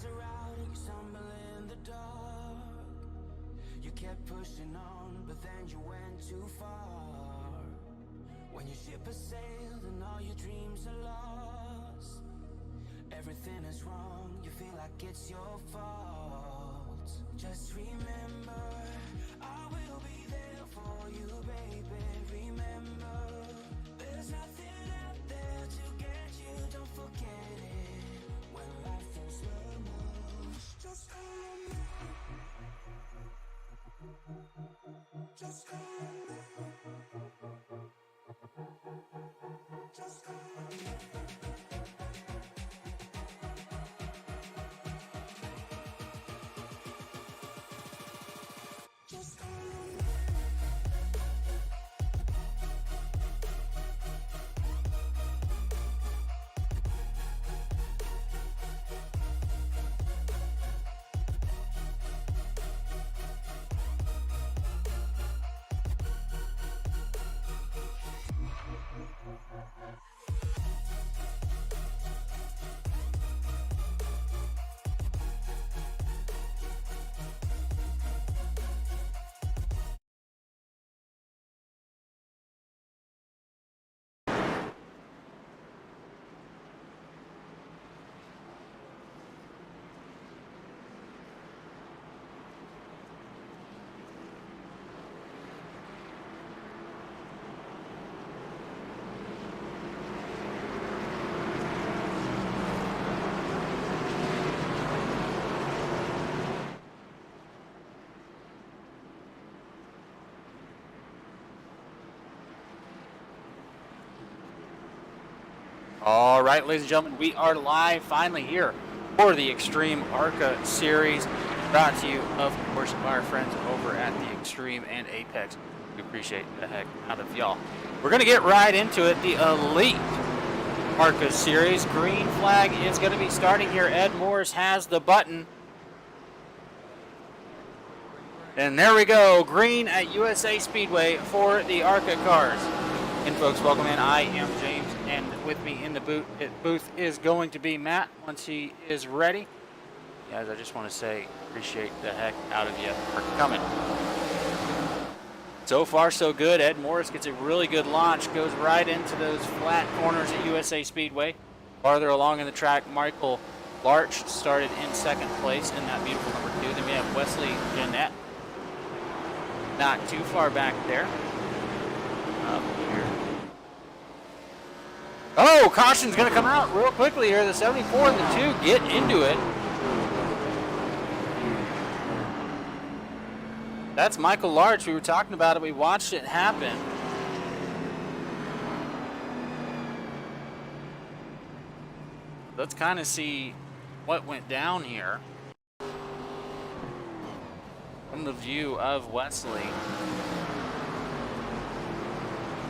lights are out and you stumble in the dark. You kept pushing on, but then you went too far. When your ship has sailed and all your dreams are lost, everything is wrong, you feel like it's your fault. Just remember, I will be there for you, baby. Remember, there's nothing out there to get you, don't forget it. When life feels slow, just remember. Just remember. Just remember. All right, ladies and gentlemen, we are live finally here for the Extreme ARCA series, brought to you, of course, by our friends over at the Extreme and Apex. We appreciate the heck out of y'all. We're going to get right into it. The Elite ARCA series. Green flag is going to be starting here. Ed Morris has the button. And there we go. Green at USA Speedway for the ARCA cars. And folks, welcome in. I am James, and with me in the booth is going to be Matt once he is ready. Guys, I just want to say appreciate the heck out of you for coming. So far, so good. Ed Morris gets a really good launch, goes right into those flat corners at USA Speedway. Farther along in the track, Michael Larch started in second place in that beautiful number 2. Then we have Wesley Jeanette, not too far back there. Up here. Oh, caution's going to come out real quickly here. The 74 and the 2 get into it. That's Michael Larch. We were talking about it. We watched it happen. Let's kind of see what went down here from the view of Wesley.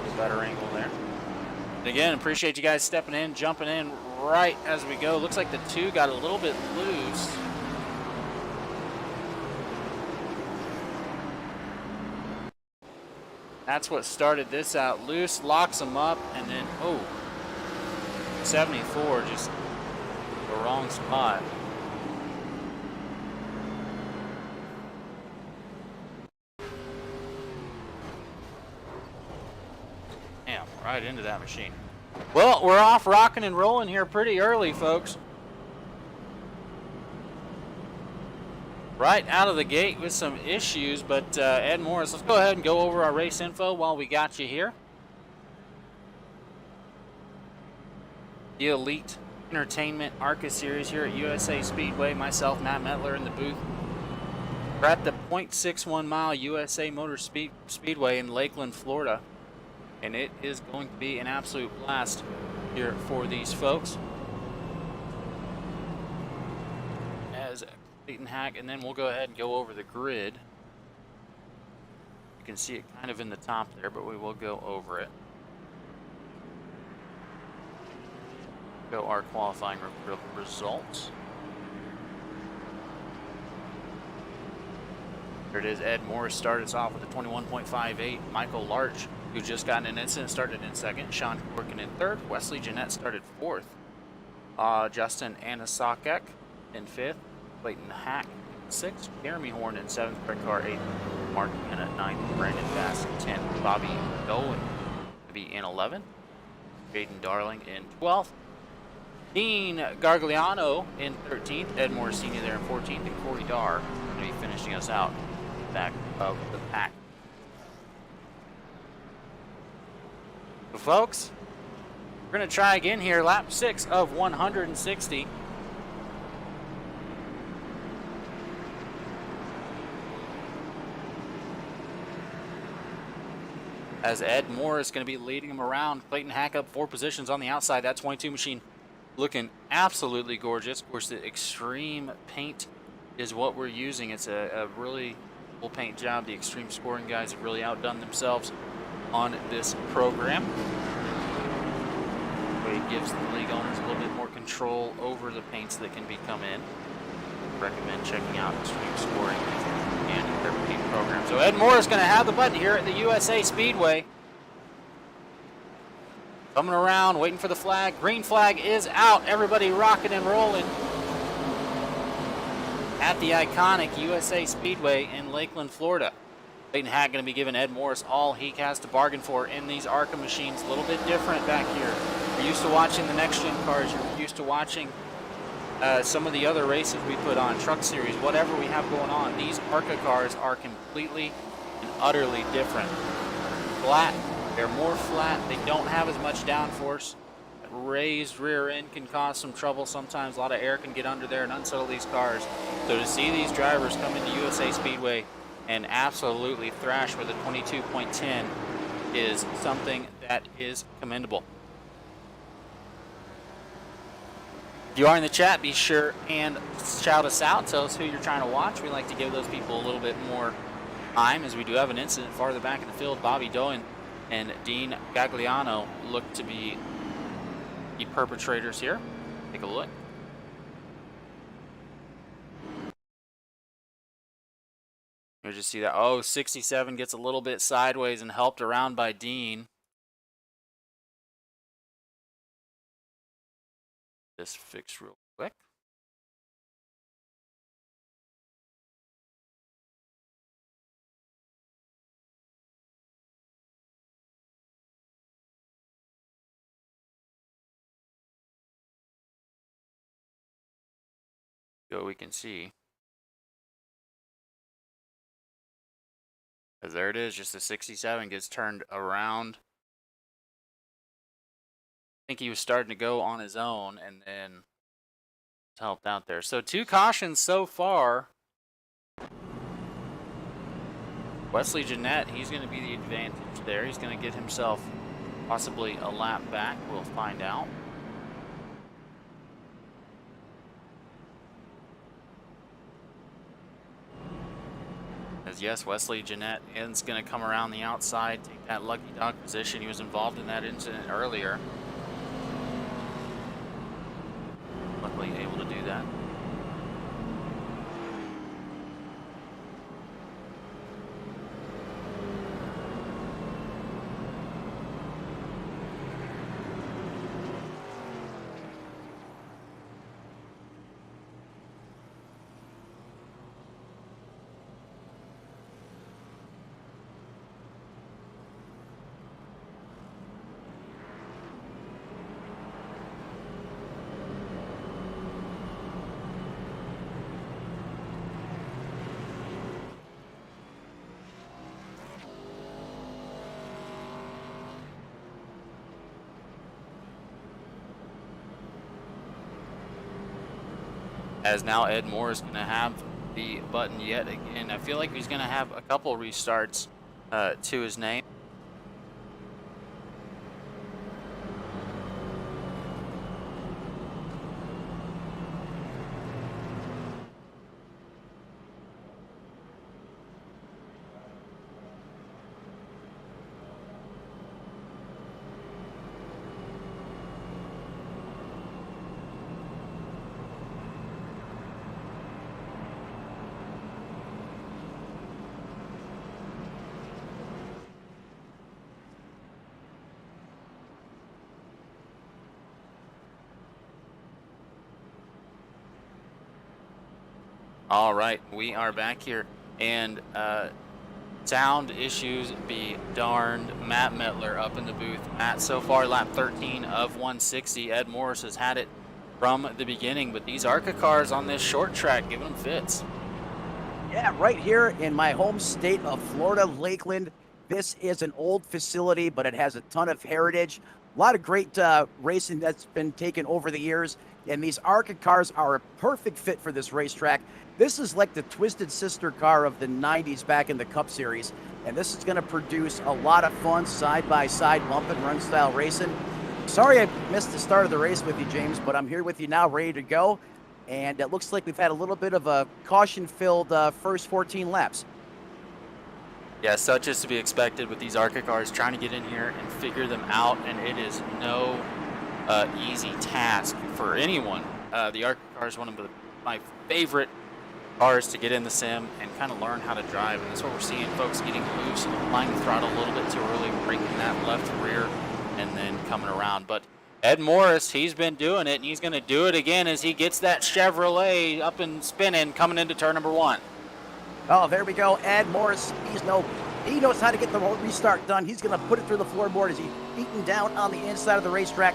A better angle there. Again, appreciate you guys stepping in, jumping in right as we go. Looks like the 2 got a little bit loose. That's what started this out. Loose, locks them up, and then, oh, 74 just the wrong spot. Right into that machine. Well, we're off rocking and rolling here pretty early, folks. Right out of the gate with some issues, but Ed Morris, let's go ahead and go over our race info while we got you here. The Elite Entertainment ARCA series here at USA Speedway. Myself, Matt Metler, in the booth. We're at the 0.61 mile USA Motor Speedway in Lakeland, Florida. And it is going to be an absolute blast here for these folks. As Clayton Hack, and then we'll go ahead and go over the grid. You can see it kind of in the top there, but we will go over it. Go our qualifying results. Here it is. Ed Morris started us off with a 21.58. Michael Larch, who just got in an incident, started in second. Sean Corkin in third. Wesley Jeanette started fourth. Justin Anasakek in 5th. Clayton Hack 6th. Jeremy Horn in 7th. Brett Carr 8th. Mark in at 9th. Brandon Bass 10th. Bobby Dolan to be in 11th. Jaden Darling in 12th. Dean Gargliano in 13th. Ed Moore Sr. there in 14th. And Corey Darr going to be finishing us out back of the pack. So folks, we're going to try again here. Lap 6 of 160. As Ed Moore is going to be leading him around. Clayton Hack up 4 positions on the outside. That 22 machine looking absolutely gorgeous. Of course, the extreme paint is what we're using. It's a really full paint job. The extreme scoring guys have really outdone themselves on this program. It gives the league owners a little bit more control over the paints that can be come in. Recommend checking out extreme scoring and their paint program. So Ed Moore is going to have the button here at the USA Speedway. Coming around, waiting for the flag. Green flag is out. Everybody rocking and rolling at the iconic USA Speedway in Lakeland, Florida. Clayton Hack going to be giving Ed Morris all he has to bargain for in these ARCA machines. A little bit different back here. You're used to watching the next gen cars. You're used to watching some of the other races we put on, Truck Series, whatever we have going on. These ARCA cars are completely and utterly different. Flat. They're more flat. They don't have as much downforce. Raised rear end can cause some trouble sometimes. A lot of air can get under there and unsettle these cars. So to see these drivers come into USA Speedway and absolutely thrash with a 22.10 is something that is commendable. If you are in the chat, be sure and shout us out. Tell us who you're trying to watch. We like to give those people a little bit more time, as we do have an incident farther back in the field. Bobby Doan and Dean Gagliano look to be the perpetrators here. Take a look. You just see that. Oh, 67 gets a little bit sideways and helped around by Dean. This fix real quick. So we can see. As there it is, just the 67 gets turned around. I think he was starting to go on his own and then helped out there. So 2 cautions so far. Wesley Jeanette, he's going to be the advantage there. He's going to get himself possibly a lap back. We'll find out. As yes, Wesley Jeanette is going to come around the outside, take that lucky dog position. He was involved in that incident earlier. Luckily able to do that. As now Ed Moore is going to have the button yet again. I feel like he's going to have a couple restarts to his name. All right, we are back here, and sound issues be darned. Matt Mettler up in the booth. Matt, so far lap 13 of 160. Ed Morris has had it from the beginning, but these ARCA cars on this short track giving them fits. Yeah, right here in my home state of Florida, Lakeland. This is an old facility, but it has a ton of heritage. A lot of great racing that's been taken over the years, and these ARCA cars are a perfect fit for this racetrack. This is like the twisted sister car of the 90s back in the Cup Series, and this is going to produce a lot of fun side-by-side bump and run style racing. Sorry I missed the start of the race with you, James, but I'm here with you now, ready to go. And it looks like we've had a little bit of a caution-filled first 14 laps. Yeah, such is to be expected with these ARCA cars trying to get in here and figure them out, and it is no easy task for anyone. The ARCA car is one of my favorite cars to get in the sim and kind of learn how to drive, and that's what we're seeing, folks getting loose, applying the throttle a little bit too early, breaking that left rear, and then coming around. But Ed Morris, he's been doing it, and he's going to do it again as he gets that Chevrolet up and spinning coming into turn number 1. Oh, there we go. Ed Morris, he knows how to get the restart done. He's going to put it through the floorboard as he's beaten down on the inside of the racetrack.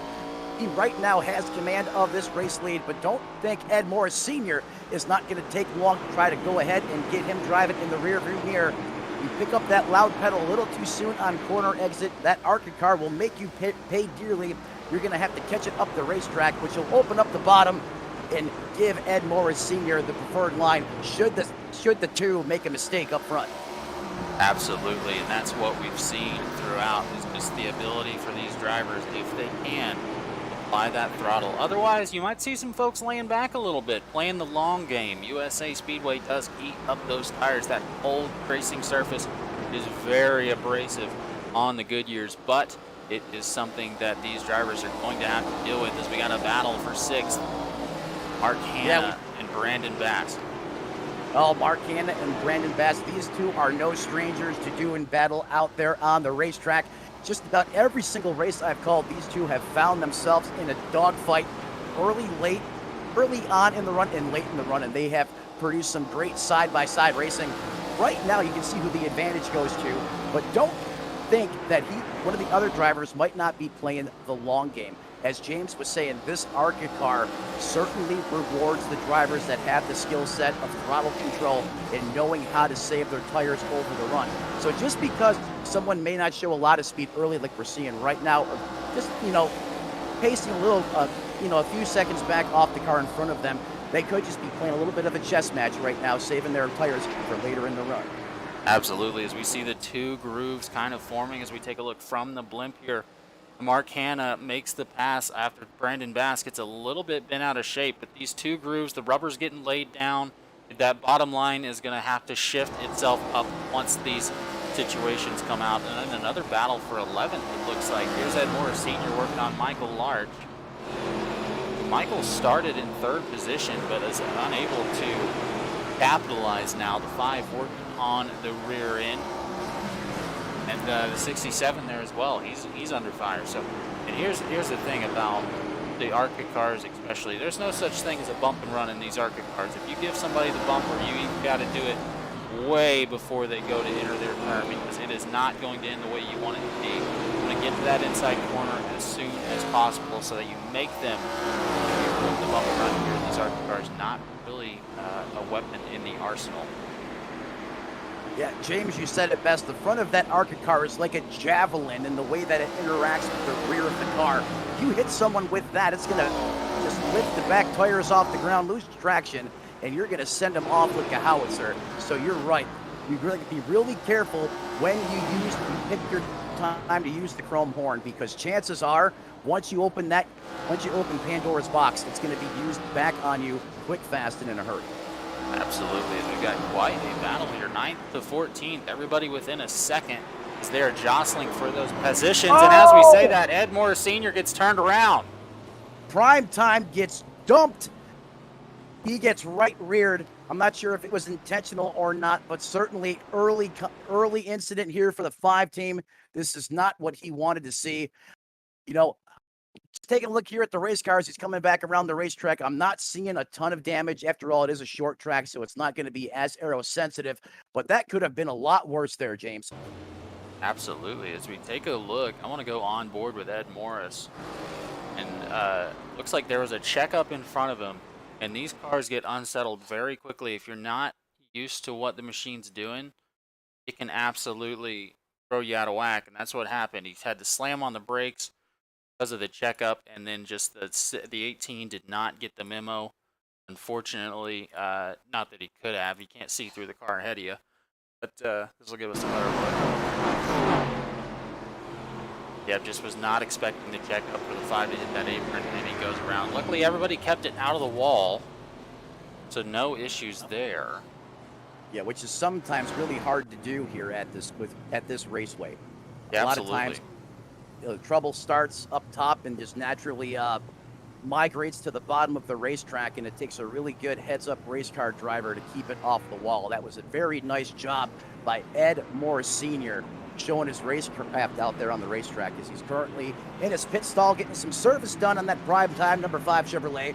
He right now has command of this race lead, but don't think Ed Morris Sr. is not going to take long to try to go ahead and get him driving in the rear view mirror. You pick up that loud pedal a little too soon on corner exit. That ARCA car will make you pay dearly. You're going to have to catch it up the racetrack, which will open up the bottom and give Ed Morris Sr. the preferred line should the two make a mistake up front. Absolutely, and that's what we've seen throughout, is just the ability for these drivers, if they can, apply that throttle. Otherwise, you might see some folks laying back a little bit, playing the long game. USA Speedway does eat up those tires. That old racing surface is very abrasive on the Goodyears, but it is something that these drivers are going to have to deal with as we got a battle for 6th. Mark Hanna and Brandon Bass. Oh, Mark Hanna and Brandon Bass, these two are no strangers to doing battle out there on the racetrack. Just about every single race I've called, these two have found themselves in a dogfight early on in the run and late in the run, and they have produced some great side-by-side racing. Right now, you can see who the advantage goes to, but don't think that one of the other drivers might not be playing the long game. As James was saying, this ARCA car certainly rewards the drivers that have the skill set of throttle control and knowing how to save their tires over the run. So just because someone may not show a lot of speed early like we're seeing right now, or just, pacing a little, a few seconds back off the car in front of them, they could just be playing a little bit of a chess match right now, saving their tires for later in the run. Absolutely, as we see the two grooves kind of forming as we take a look from the blimp here. Mark Hanna makes the pass after Brandon Bass gets a little bit bent out of shape, but these two grooves, the rubber's getting laid down. That bottom line is going to have to shift itself up once these situations come out. And then another battle for 11th, it looks like. Here's Ed Morris Sr. working on Michael Larch. Michael started in 3rd position, but is unable to capitalize now. The 5 working on the rear end. And the 67 there as well. He's under fire. So, and here's the thing about the ARCA cars, especially. There's no such thing as a bump and run in these ARCA cars. If you give somebody the bumper, you got to do it way before they go to enter their turn, because it is not going to end the way you want it to be. You want to get to that inside corner as soon as possible so that you make them the bump and run here. These ARCA cars not really a weapon in the arsenal. Yeah, James, you said it best. The front of that ARCA car is like a javelin in the way that it interacts with the rear of the car. If you hit someone with that, it's going to just lift the back tires off the ground, lose traction, and you're going to send them off like a howitzer. So you're right. You really be really careful when you pick your time to use the chrome horn, because chances are, once you open Pandora's box, it's going to be used back on you quick, fast, and in a hurry. Absolutely, as we've got quite a battle here, 9th to 14th. Everybody within a second as they're jostling for those positions. And as we say that, Ed Morris Sr. gets turned around. Prime Time gets dumped. He gets right reared. I'm not sure if it was intentional or not, but certainly early incident here for the 5 team. This is not what he wanted to see. taking a look here at the race cars. He's coming back around the racetrack. I'm not seeing a ton of damage. After all, it is a short track, so it's not going to be as aero sensitive, but that could have been a lot worse there, James. Absolutely. As we take a look, I want to go on board with Ed Morris. And looks like there was a checkup in front of him. And these cars get unsettled very quickly. If you're not used to what the machine's doing, it can absolutely throw you out of whack. And that's what happened. He had to slam on the brakes because of the checkup. And then just the 18 did not get the memo. Unfortunately, not that he could have. You can't see through the car ahead of you. But this will give us a better look. Yep, just was not expecting the checkup for the 5 to hit that apron, and he goes around. Luckily, everybody kept it out of the wall, so no issues there. Yeah, which is sometimes really hard to do here at this raceway. Yeah, a lot absolutely. of times, the trouble starts up top and just naturally migrates to the bottom of the racetrack, and it takes a really good heads-up race car driver to keep it off the wall. That was a very nice job by Ed Morris Sr., showing his racecraft out there on the racetrack as he's currently in his pit stall getting some service done on that prime time number 5 Chevrolet.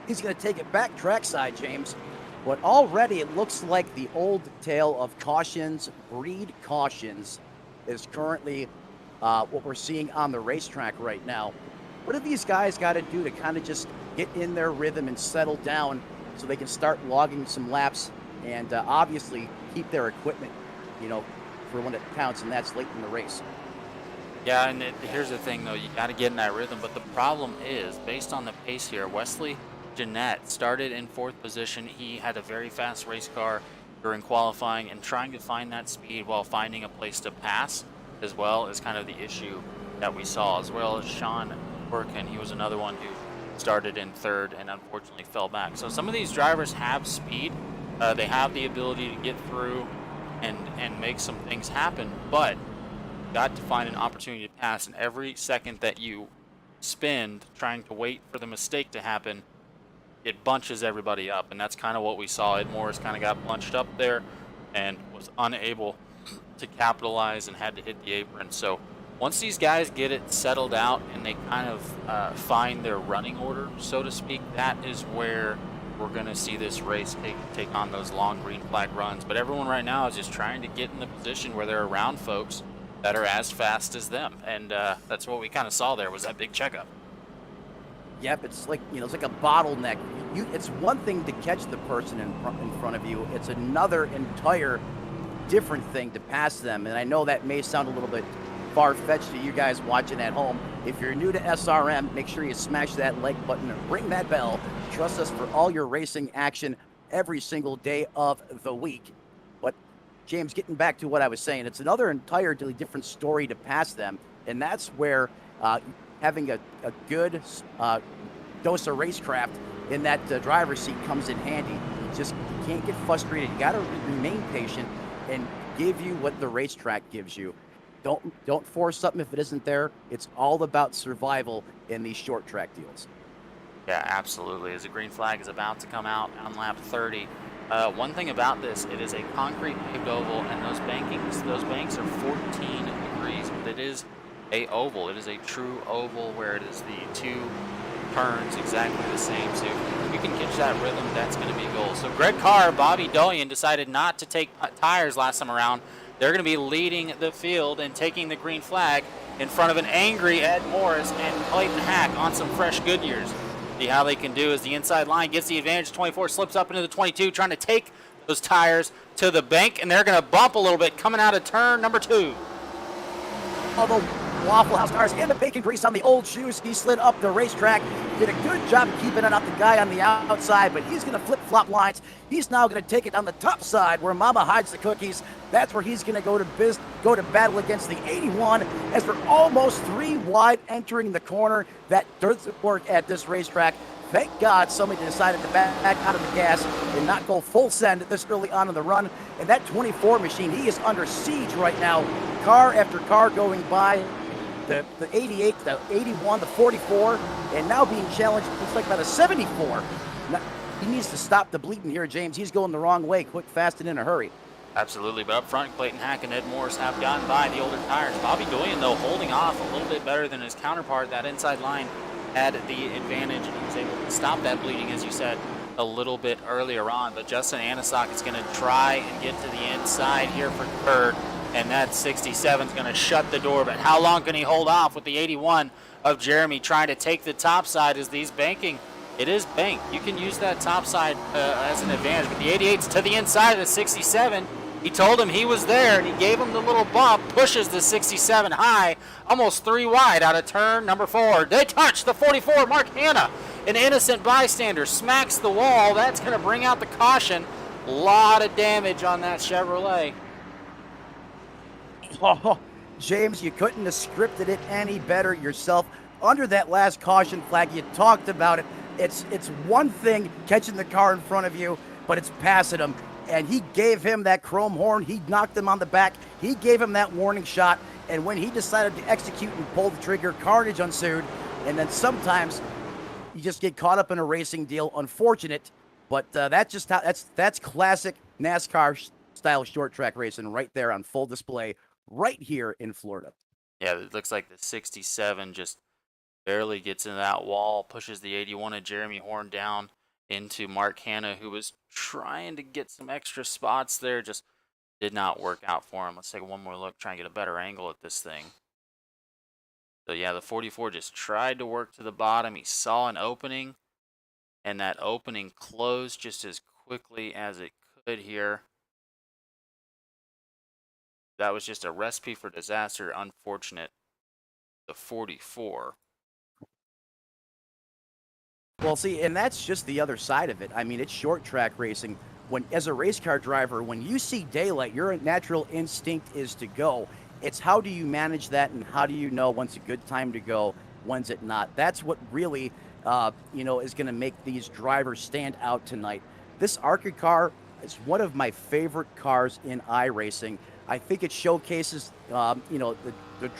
He's going to take it back trackside, James. But already it looks like the old tale of cautions, breed cautions, is currently what we're seeing on the racetrack right now. What have these guys got to do to kind of just get in their rhythm and settle down so they can start logging some laps and obviously keep their equipment, for when it counts, and that's late in the race? Yeah, and here's the thing, though. You got to get in that rhythm. But the problem is, based on the pace here, Wesley Jeanette started in 4th position. He had a very fast race car during qualifying, and trying to find that speed while finding a place to pass as well is kind of the issue that we saw, as well as Sean Workin. He was another one who started in 3rd and unfortunately fell back. So some of these drivers have speed. They have the ability to get through and make some things happen, but you got to find an opportunity to pass, and every second that you spend trying to wait for the mistake to happen, it bunches everybody up, and that's kind of what we saw. Ed Morris kind of got bunched up there and was unable to capitalize and had to hit the apron. So once these guys get it settled out and they kind of find their running order, so to speak, that is where we're going to see this race take on those long green flag runs. But everyone right now is just trying to get in the position where they're around folks that are as fast as them. And that's what we kind of saw there, was that big checkup. Yep, it's like, it's like a bottleneck. It's one thing to catch the person in front of you. It's another entire different thing to pass them. And I know that may sound a little bit far-fetched to you guys watching at home. If you're new to SRM, make sure you smash that like button and ring that bell. Trust us for all your racing action every single day of the week. But James, getting back to what I was saying, it's another entirely different story to pass them, and that's where having a good dose of racecraft in that driver's seat comes in handy. You can't get frustrated. You got to remain patient and give you what the racetrack gives you. Don't force something if it isn't there. It's all about survival in these short track deals. Yeah, absolutely. As the green flag is about to come out on lap 30, one thing about this, it is a concrete paved oval, and those banks are 14 degrees, but it is a oval. It is a true oval where it is the 2 turns exactly the same. So if you can catch that rhythm, that's going to be gold. So Greg Carr, Bobby Doyen decided not to take tires last time around. They're going to be leading the field and taking the green flag in front of an angry Ed Morris and Clayton Hack on some fresh Goodyears. See how they can do as the inside line gets the advantage. 24 slips up into the 22, trying to take those tires to the bank, and they're going to bump a little bit coming out of turn number 2. Although Waffle House cars and the bacon grease on the old shoes, he slid up the racetrack, did a good job of keeping it off the guy on the outside, but he's going to flip-flop lines. He's now going to take it on the top side where Mama hides the cookies. That's where he's going to go to battle against the 81 as we're almost 3 wide entering the corner. That doesn't work at this racetrack. Thank God somebody decided to back out of the gas and not go full send this early on in the run. And that 24 machine, he is under siege right now. Car after car going by. The 88, the 81, the 44, and now being challenged, looks like by the 74. Now, he needs to stop the bleeding here, James. He's going the wrong way, quick, fast, and in a hurry. Absolutely, but up front, Clayton Hack and Ed Morris have gotten by the older tires. Bobby Doyen, though, holding off a little bit better than his counterpart. That inside line had the advantage and he was able to stop that bleeding, as you said, a little bit earlier on. But Justin Anisak is going to try and get to the inside here for third, and that 67 is going to shut the door. But how long can he hold off with the 81 of Jeremy trying to take the top side as these banking? It is banked. You can use that top side as an advantage, but the 88's to the inside of the 67. He told him he was there, and he gave him the little bump, pushes the 67 high, almost 3 wide out of turn number 4. They touch the 44, Mark Hanna, an innocent bystander, smacks the wall. That's going to bring out the caution. A lot of damage on that Chevrolet. Oh, James, you couldn't have scripted it any better yourself. Under that last caution flag, you talked about it. It's one thing catching the car in front of you, but it's passing him. And he gave him that chrome horn. He knocked him on the back. He gave him that warning shot. And when he decided to execute and pull the trigger, carnage ensued. And then sometimes you just get caught up in a racing deal. Unfortunate, but that's classic NASCAR style short track racing right there on full display right here in Florida. Yeah, it looks like the 67 just barely gets into that wall, pushes the 81 of Jeremy Horn down into Mark Hanna, who was trying to get some extra spots there. Just did not work out for him. Let's take one more look, try and get a better angle at this thing. So yeah, the 44 just tried to work to the bottom. He saw an opening, and that opening closed just as quickly as it could here. That was just a recipe for disaster. Unfortunate. The 44. Well, see, and that's just the other side of it. I mean, it's short track racing. When, as a race car driver, when you see daylight, your natural instinct is to go. It's how do you manage that, and how do you know when's a good time to go, when's it not? That's what really, is going to make these drivers stand out tonight. This ARCA car is one of my favorite cars in iRacing. I think it showcases, the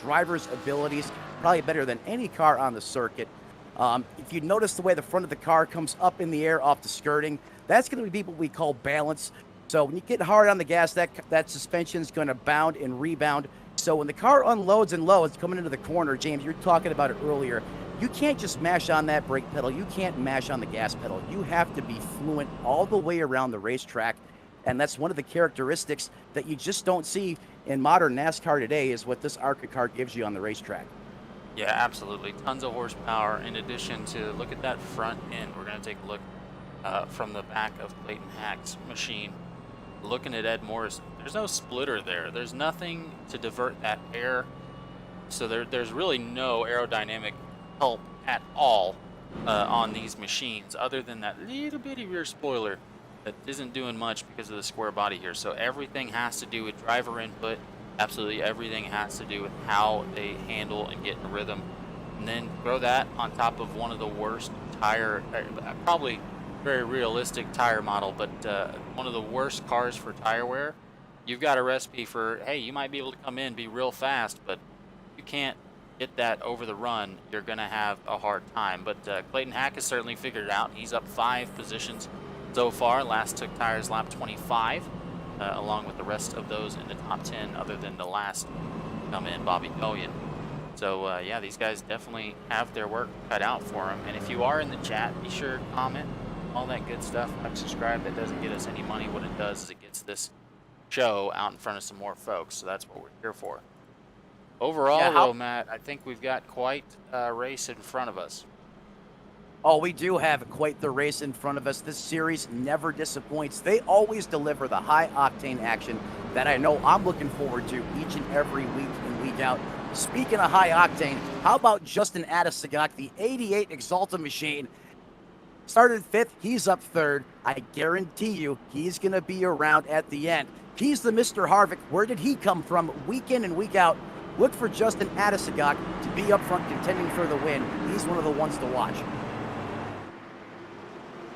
driver's abilities probably better than any car on the circuit. If you notice the way the front of the car comes up in the air off the skirting, that's going to be what we call balance. So when you get hard on the gas, that suspension is going to bound and rebound. So when the car unloads and loads coming into the corner, James, you're talking about it earlier, you can't just mash on that brake pedal. You can't mash on the gas pedal. You have to be fluent all the way around the racetrack. And that's one of the characteristics that you just don't see in modern NASCAR today, is what this ARCA car gives you on the racetrack. Yeah, absolutely. Tons of horsepower. In addition to, look at that front end. We're going to take a look from the back of Clayton Hack's machine. Looking at Ed Morris, there's no splitter there. There's nothing to divert that air. So there's really no aerodynamic help at all on these machines, other than that little bitty rear spoiler that isn't doing much because of the square body here. So everything has to do with driver input. Absolutely everything has to do with how they handle and get in rhythm. And then throw that on top of one of the worst tire, probably very realistic tire model, but one of the worst cars for tire wear. You've got a recipe for, hey, you might be able to come in, be real fast, but you can't get that over the run. You're going to have a hard time. But Clayton Hack has certainly figured it out. He's up 5 positions so far. Last took tires lap 25. Along with the rest of those in the top 10, other than the last come in, Bobby Gullion. So, yeah, these guys definitely have their work cut out for them. And if you are in the chat, be sure to comment, all that good stuff. Like, subscribe. That doesn't get us any money. What it does is it gets this show out in front of some more folks. So that's what we're here for. Overall, though, Matt, I think we've got quite a race in front of us. Oh, we do have quite the race in front of us. This series never disappoints. They always deliver the high-octane action that I know I'm looking forward to each and every week in, week out. Speaking of high-octane, how about Justin Adesagak, the 88 Exalta machine? Started 5th, he's up 3rd. I guarantee you he's going to be around at the end. He's the Mr. Harvick. Where did he come from week in and week out? Look for Justin Adesagak to be up front contending for the win. He's one of the ones to watch.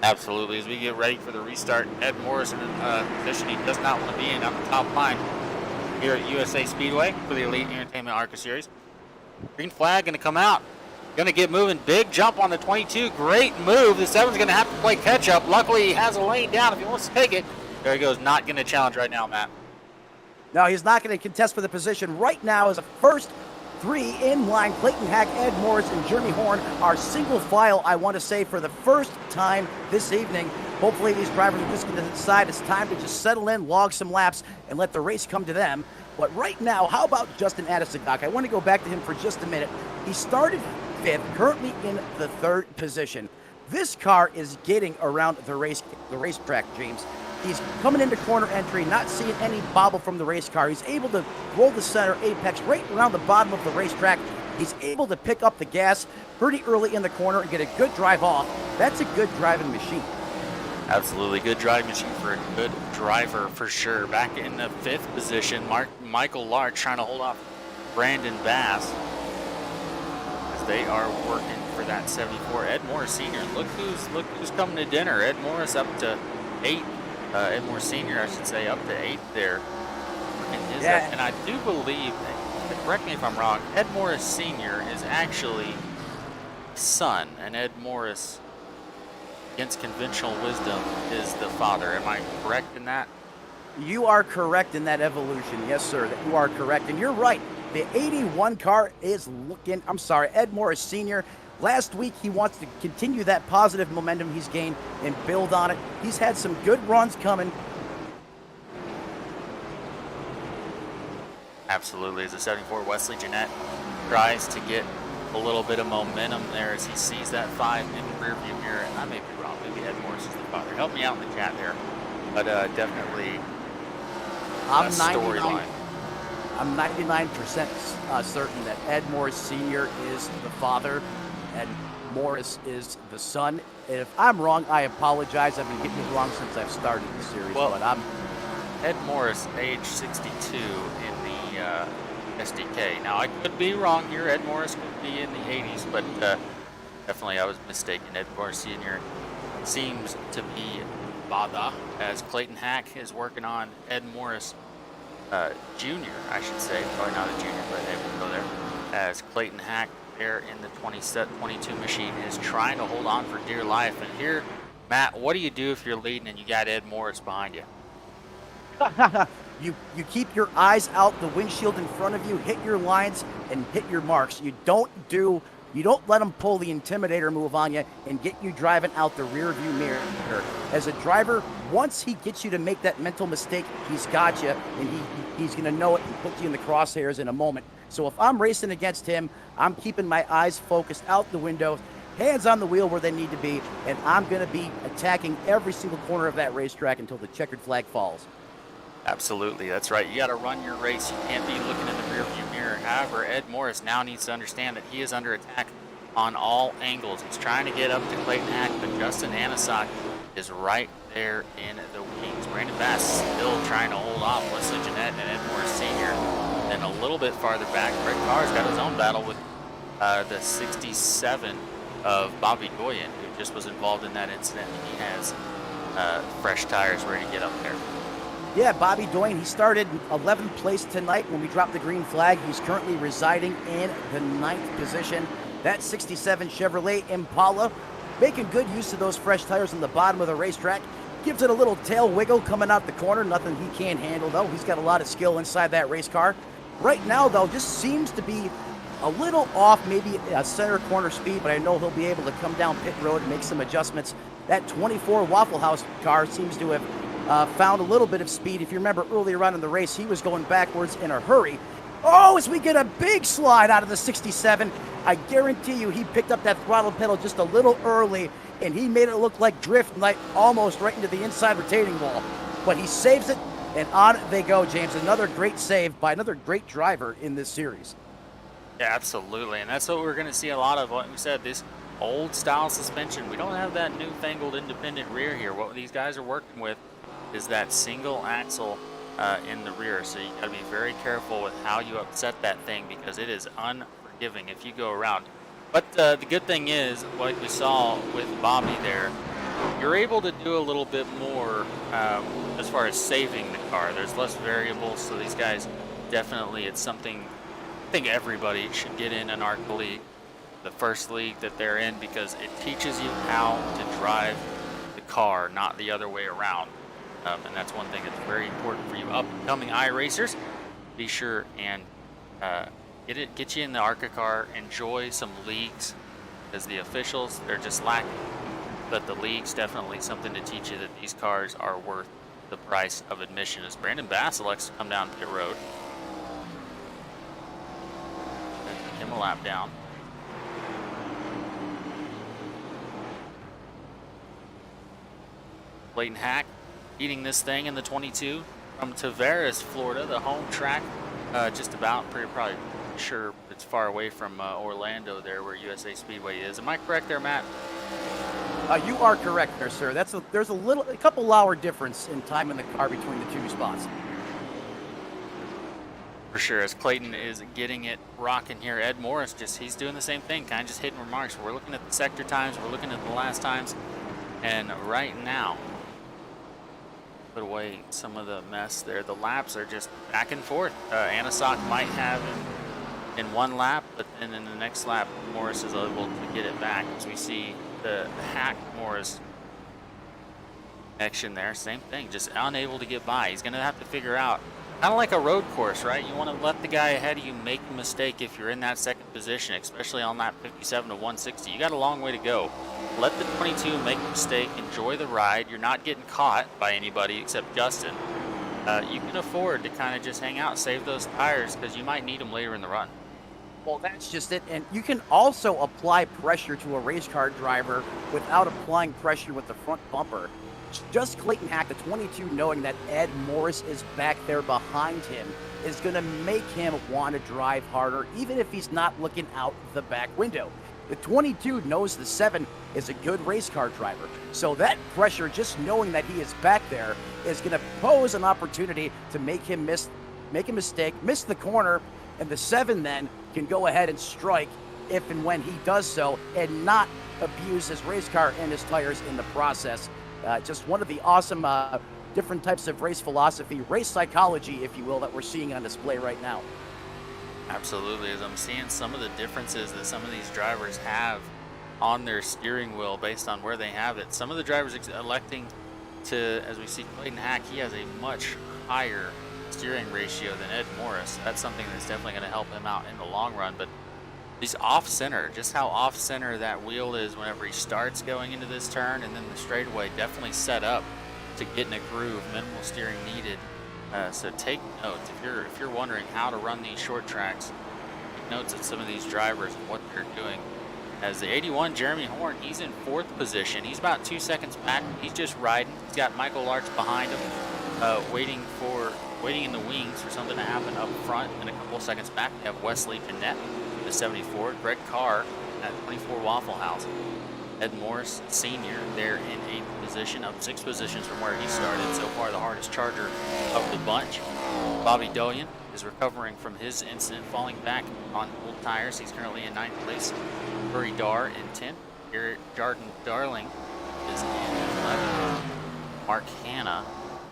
Absolutely. As we get ready for the restart, Ed Morris in a position he does not want to be in on the top line here at USA Speedway for the Elite Entertainment ARCA Series. Green flag going to come out. Going to get moving. Big jump on the 22. Great move. The 7's going to have to play catch-up. Luckily, he has a lane down if he wants to take it. There he goes. Not going to challenge right now, Matt. No, he's not going to contest for the position. Right now is a first 3 in line. Clayton Hack, Ed Morris, and Jeremy Horn are single file, I want to say, for the first time this evening. Hopefully these drivers are just going to decide it's time to just settle in, log some laps, and let the race come to them. But right now, how about Justin Adesagak? I want to go back to him for just a minute. He started 5th, currently in the 3rd position. This car is getting around the racetrack, James. He's coming into corner entry, not seeing any bobble from the race car. He's able to roll the center apex right around the bottom of the racetrack. He's able to pick up the gas pretty early in the corner and get a good drive off. That's a good driving machine. Absolutely good driving machine for a good driver for sure. Back in the 5th position, Michael Larch trying to hold off Brandon Bass as they are working for that 74. Ed Morris Sr. Look who's coming to dinner. Ed Morris up to 8th. Ed Morris Sr., I should say, up to 8th there. And I do believe, correct me if I'm wrong, Ed Morris Sr. is actually son, and Ed Morris, against conventional wisdom, is the father. Am I correct in that? You are correct in that evolution. Yes, sir, you are correct. And you're right. The 81 car is looking, Ed Morris Sr., last week, he wants to continue that positive momentum he's gained and build on it. He's had some good runs coming. Absolutely. As a 74, Wesley Jeanette tries to get a little bit of momentum there as he sees that 5 in the rearview mirror. And I may be wrong. Maybe Ed Morris is the father. Help me out in the chat there. But definitely a storyline. I'm 99% certain that Ed Morris Sr. is the father. And Morris is the son. And if I'm wrong, I apologize. I've been getting it wrong since I've started the series. Well, but I'm Ed Morris, age 62 in the SDK. Now, I could be wrong here. Ed Morris could be in the 80s, but definitely I was mistaken. Ed Morris Sr. seems to be Bada, as Clayton Hack is working on Ed Morris Jr., I should say. Probably not a junior, but they will go there. As Clayton Hack there in the 22 machine is trying to hold on for dear life. And here, Matt, what do you do if you're leading and you got Ed Morris behind you? You keep your eyes out the windshield in front of you, hit your lines and hit your marks. You don't let them pull the intimidator move on you and get you driving out the rear view mirror. As a driver, once he gets you to make that mental mistake, he's got you, and he's going to know it and put you in the crosshairs in a moment. So if I'm racing against him, I'm keeping my eyes focused out the window, hands on the wheel where they need to be, and I'm going to be attacking every single corner of that racetrack until the checkered flag falls. Absolutely, that's right. You got to run your race. You can't be looking in the rearview mirror. However, Ed Morris now needs to understand that he is under attack on all angles. He's trying to get up to Clayton Hack, but Justin Anasak is right there in the wings. Brandon Bass still trying to hold off Wesley Jeanette and Ed Morris Sr. Then a little bit farther back, Greg Carr's got his own battle with the 67 of Bobby Goyen, who just was involved in that incident. He has fresh tires ready to get up there. Yeah, Bobby Doyne, he started 11th place tonight when we dropped the green flag. He's currently residing in the 9th position. That 67 Chevrolet Impala, making good use of those fresh tires on the bottom of the racetrack. Gives it a little tail wiggle coming out the corner. Nothing he can't handle, though. He's got a lot of skill inside that race car. Right now, though, just seems to be a little off, maybe a center corner speed, but I know he'll be able to come down pit road and make some adjustments. That 24 Waffle House car seems to have found a little bit of speed. If you remember earlier on in the race, he was going backwards in a hurry. Oh, as we get a big slide out of the 67, I guarantee you he picked up that throttle pedal just a little early, and he made it look like drift night almost right into the inside retaining wall. But he saves it, and on they go, James. Another great save by another great driver in this series. Yeah, absolutely, and that's what we're going to see a lot of. Like we said, this old style suspension. We don't have that newfangled independent rear here. What these guys are working with is that single axle in the rear, so you got to be very careful with how you upset that thing, because it is unforgiving if you go around. But the good thing is, like we saw with Bobby there, you're able to do a little bit more as far as saving the car. There's less variables, so these guys definitely, it's something I think everybody should get in an ARCA league, the first league that they're in, because it teaches you how to drive the car, not the other way around. And that's one thing that's very important for you upcoming iRacers. Be sure and get you in the ARCA car, enjoy some leagues, because the officials, they're just lacking. But the league's definitely something to teach you that these cars are worth the price of admission. As Brandon Bass elects to come down pit road. Give him a lap down. Clayton Hack eating this thing in the 22 from Tavares, Florida, the home track. Just about, probably sure it's far away from Orlando there where USA Speedway is. Am I correct there, Matt? You are correct there, sir. There's a couple hour difference in time in the car between the two spots. For sure, as Clayton is getting it rocking here, Ed Morris he's doing the same thing, kind of just hitting remarks. We're looking at the sector times, we're looking at the last times, and right now, put away some of the mess there. The laps are just back and forth. Anasoc might have in one lap, but then in the next lap, Morris is able to get it back. As we see the Hack Morris connection there, same thing, just unable to get by. He's going to have to figure out, kind of like a road course, right? You want to let the guy ahead of you make a mistake if you're in that second position, especially on lap 57 to 160. You got a long way to go. Let the 22 make a mistake, enjoy the ride. You're not getting caught by anybody except Justin. You can afford to kind of just hang out, save those tires, because you might need them later in the run. Well, that's just it. And you can also apply pressure to a race car driver without applying pressure with the front bumper. Just Clayton Hack, the 22, knowing that Ed Morris is back there behind him, is going to make him want to drive harder, even if he's not looking out the back window. The 22 knows the 7 is a good race car driver, so that pressure, just knowing that he is back there, is going to pose an opportunity to make him make a mistake, miss the corner, and the 7 then can go ahead and strike if and when he does so, and not abuse his race car and his tires in the process. Just one of the awesome different types of race philosophy, race psychology, if you will, that we're seeing on display right now. Absolutely, as I'm seeing some of the differences that some of these drivers have on their steering wheel based on where they have it. Some of the drivers electing to, as we see Clayton Hack, he has a much higher steering ratio than Ed Morris. That's something that's definitely going to help him out in the long run. But he's off-center, just how off-center that wheel is whenever he starts going into this turn, and then the straightaway definitely set up to get in a groove, minimal steering needed. So take notes if you're wondering how to run these short tracks. Take notes at some of these drivers and what they're doing. As the 81 Jeremy Horn, he's in 4th position. He's about 2 seconds back. He's just riding. He's got Michael Larch behind him, waiting in the wings for something to happen up front. And a couple seconds back, we have Wesley Jeanette, the 74, Greg Carr at 24 Waffle House. Ed Morris, senior, there in 8th position, up 6 positions from where he started. So far, the hardest charger of the bunch. Bobby Dolian is recovering from his incident, falling back on old tires. He's currently in 9th place. Murray Dar in 10th. Garrett Jordan Darling is in 11th. Mark Hanna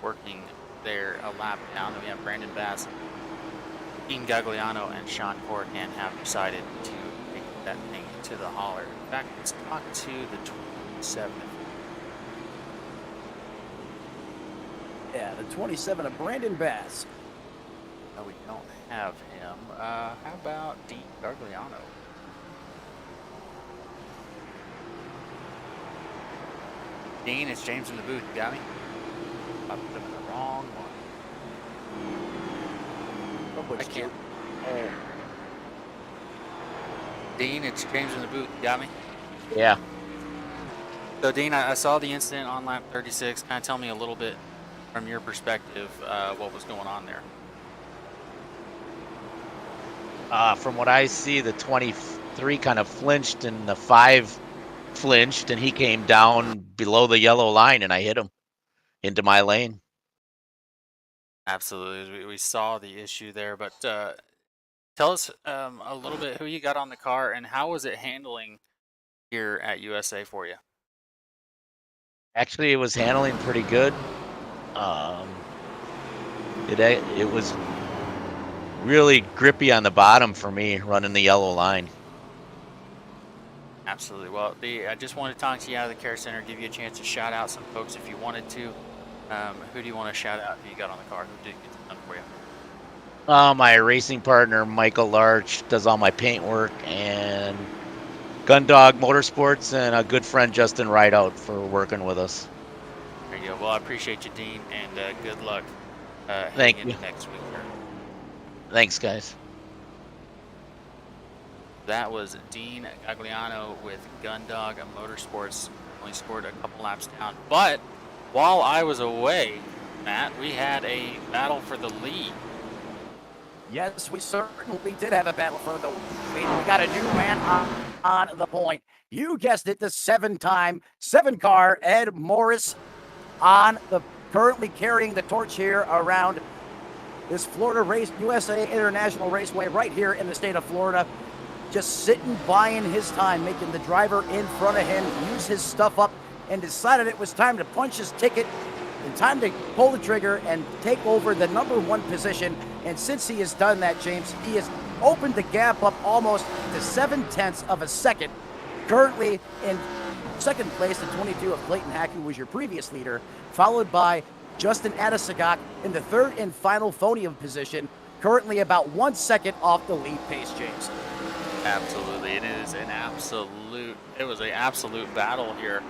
working there a lap down. Then we have Brandon Bass, Ian Gagliano, and Sean Corrigan have decided to take that thing to the hauler. In fact, let's talk to the 27. Yeah, the 27 of Brandon Bass. No, we don't have him. How about Dean Gagliano? Dean, it's James in the booth. You got me? I put him in the wrong one. I can't. Oh. Dean, it's James in the booth. You got me? Yeah. So, Dean, I saw the incident on lap 36. Kind of tell me a little bit from your perspective what was going on there. From what I see, the 23 kind of flinched and the 5 flinched, and he came down below the yellow line, and I hit him into my lane. Absolutely. We saw the issue there, but tell us a little bit who you got on the car and how was it handling here at USA for you? Actually, it was handling pretty good. It was really grippy on the bottom for me running the yellow line. Absolutely. Well, I just want to talk to you out of the care center, give you a chance to shout out some folks if you wanted to. Who do you want to shout out who you got on the car? Who did get it done for you? My racing partner, Michael Larch, does all my paint work, and Gundog Motorsports, and a good friend, Justin Rideout, for working with us. There you go. Well, I appreciate you, Dean, and good luck Thank heading you. into next week. Thanks, guys. That was Dean Gagliano with Gundog Motorsports. Only scored a couple laps down. But while I was away, Matt, we had a battle for the lead. Yes, we certainly did have a battle for the lead. We got a new man on the point. You guessed it, the 7-time, 7-car Ed Morris on the currently carrying the torch here around this Florida race, USA International Raceway right here in the state of Florida. Just sitting, buying his time, making the driver in front of him use his stuff up, and decided it was time to punch his ticket and time to pull the trigger and take over the #1 position. And since he has done that, James, he has opened the gap up almost to 0.7 of a second. Currently in second place, the 22 of Clayton Hack, who was your previous leader, followed by Justin Adesagak in the third and final podium position, currently about 1 second off the lead pace, James. Absolutely, it was an absolute battle here.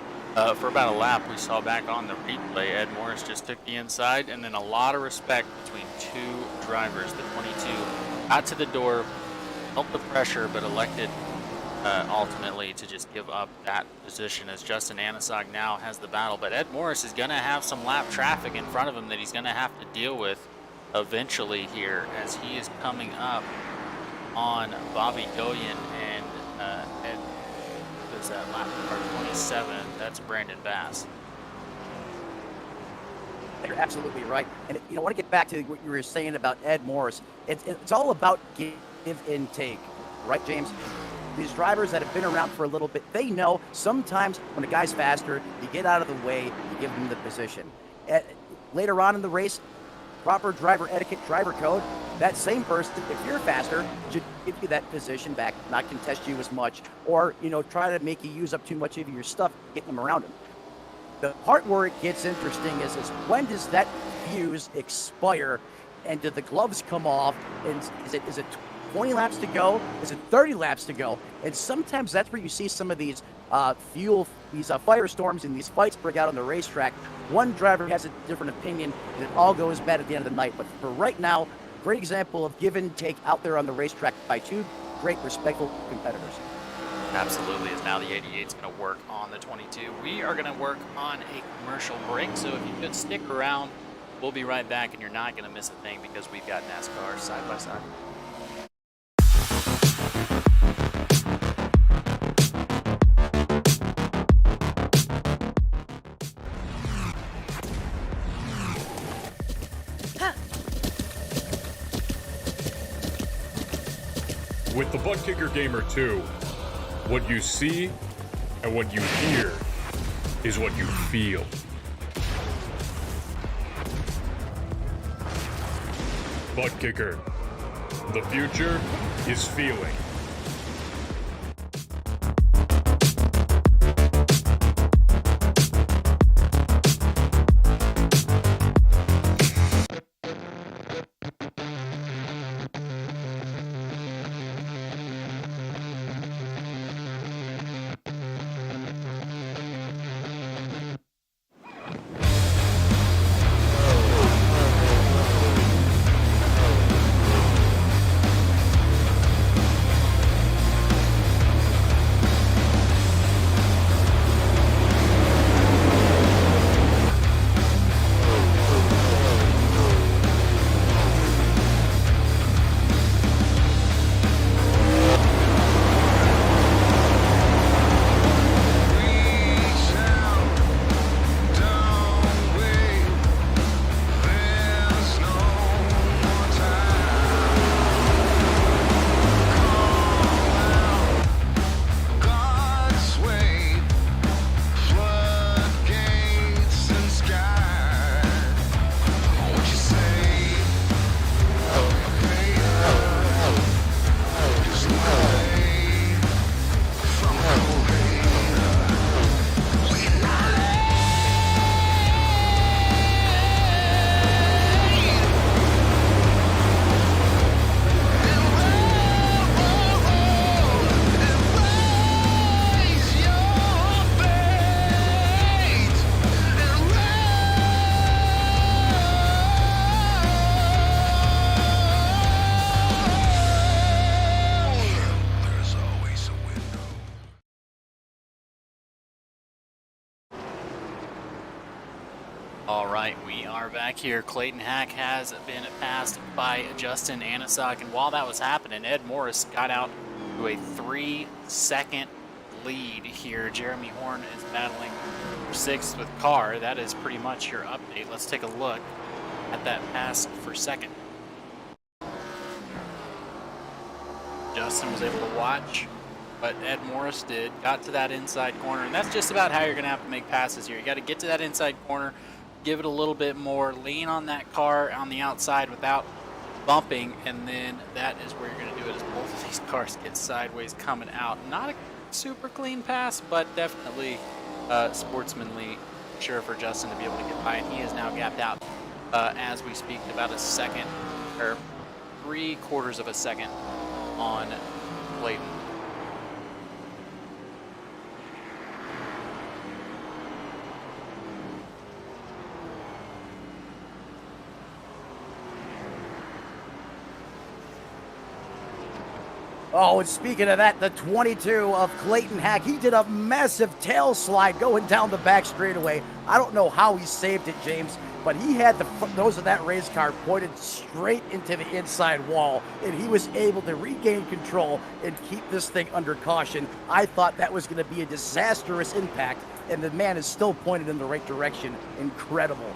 For about a lap, we saw back on the replay, Ed Morris just took the inside, and then a lot of respect between two drivers. The 22 got to the door, felt the pressure, but elected ultimately to just give up that position as Justin Anisag now has the battle. But Ed Morris is going to have some lap traffic in front of him that he's going to have to deal with eventually here as he is coming up on Bobby Doyen and Ed. Who's that lap car 27? That's Brandon Bass. You're absolutely right. And I want to get back to what you were saying about Ed Morris. It's all about give and take, right, James? These drivers that have been around for a little bit, they know sometimes when a guy's faster, you get out of the way, you give him the position. Later on in the race, proper driver etiquette, driver code, that same person, if you're faster, should give you that position back, not contest you as much, or, try to make you use up too much of your stuff, getting them around him. The part where it gets interesting is when does that fuse expire, and do the gloves come off, and is it 20 laps to go? Is it 30 laps to go? And sometimes that's where you see some of these firestorms and these fights break out on the racetrack. One driver has a different opinion, and it all goes bad at the end of the night. But for right now, great example of give and take out there on the racetrack by two great, respectful competitors. Absolutely, as now the 88 is going to work on the 22. We are going to work on a commercial break, so if you could stick around, we'll be right back, and you're not going to miss a thing because we've got NASCAR side by side. With the Butt Kicker Gamer 2, what you see and what you hear is what you feel. Butt Kicker. The future is feeling. right, we are back here. Clayton Hack has been passed by Justin Anisak, and while that was happening, Ed Morris got out to a 3-second lead here. Jeremy Horn is battling for 6th with Carr. That is pretty much your update. Let's take a look at that pass for 2nd. Justin was able to watch what Ed Morris did, got to that inside corner, and that's just about how you're going to have to make passes here. You got to get to that inside corner, give it a little bit more, lean on that car on the outside without bumping, and then that is where you're going to do it as both of these cars get sideways coming out. Not a super clean pass, but definitely sportsmanly, sure, for Justin to be able to get by, and he is now gapped out as we speak, about a second, or 3/4 of a second on Clayton. Oh, and speaking of that, the 22 of Clayton Hack, he did a massive tail slide going down the back straightaway. I don't know how he saved it, James, but he had the nose of that race car pointed straight into the inside wall, and he was able to regain control and keep this thing under caution. I thought that was going to be a disastrous impact, and the man is still pointed in the right direction. Incredible.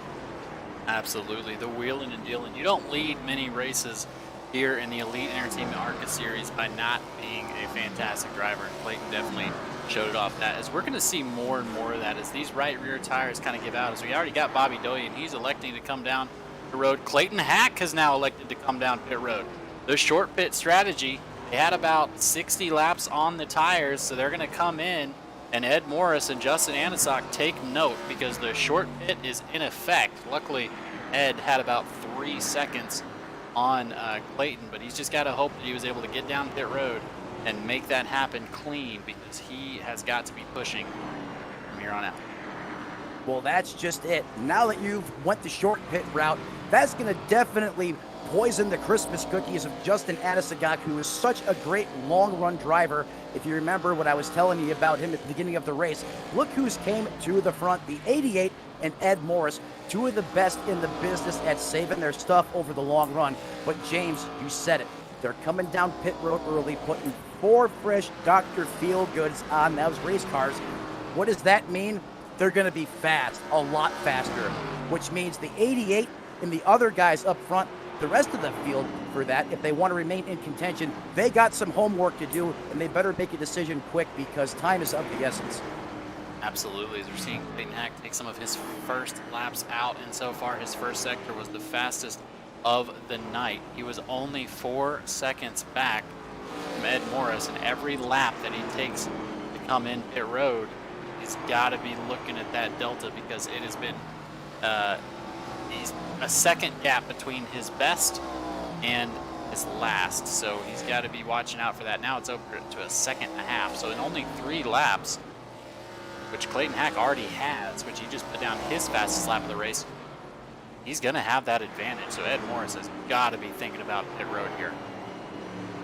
Absolutely. The wheeling and dealing. You don't lead many races here in the Elite Entertainment ARCA series by not being a fantastic driver, and Clayton definitely showed it off that, as we're going to see more and more of that as these right rear tires kind of give out, as we already got Bobby Doyle, and he's electing to come down the road. Clayton Hack has now elected to come down pit road. The short pit strategy, they had about 60 laps on the tires, so they're going to come in, and Ed Morris and Justin Anisak take note because the short pit is in effect. Luckily, Ed had about 3 seconds on Clayton, but he's just got to hope that he was able to get down pit road and make that happen clean, because he has got to be pushing from here on out. Well, that's just it. Now that you've went the short pit route, that's going to definitely poison the Christmas cookies of Justin Anisak, who is such a great long-run driver. If you remember what I was telling you about him at the beginning of the race, look who's came to the front. The 88 and Ed Morris, two of the best in the business at saving their stuff over the long run. But James, you said it. They're coming down pit road early, putting 4 fresh Dr. Feelgoods on those race cars. What does that mean? They're going to be fast, a lot faster, which means the 88 and the other guys up front, the rest of the field for that, if they want to remain in contention, they got some homework to do, and they better make a decision quick because time is of the essence. Absolutely, as we're seeing Clayton Hack take some of his first laps out, and so far his first sector was the fastest of the night. He was only 4 seconds back from Ed Morris, and every lap that he takes to come in pit road, he's got to be looking at that delta, because it has been he's a second gap between his best and his last, so he's got to be watching out for that. Now it's over to 1.5 seconds, so in only 3 laps, which Clayton Hack already has, which he just put down his fastest lap of the race, he's going to have that advantage. So Ed Morris has got to be thinking about pit road here.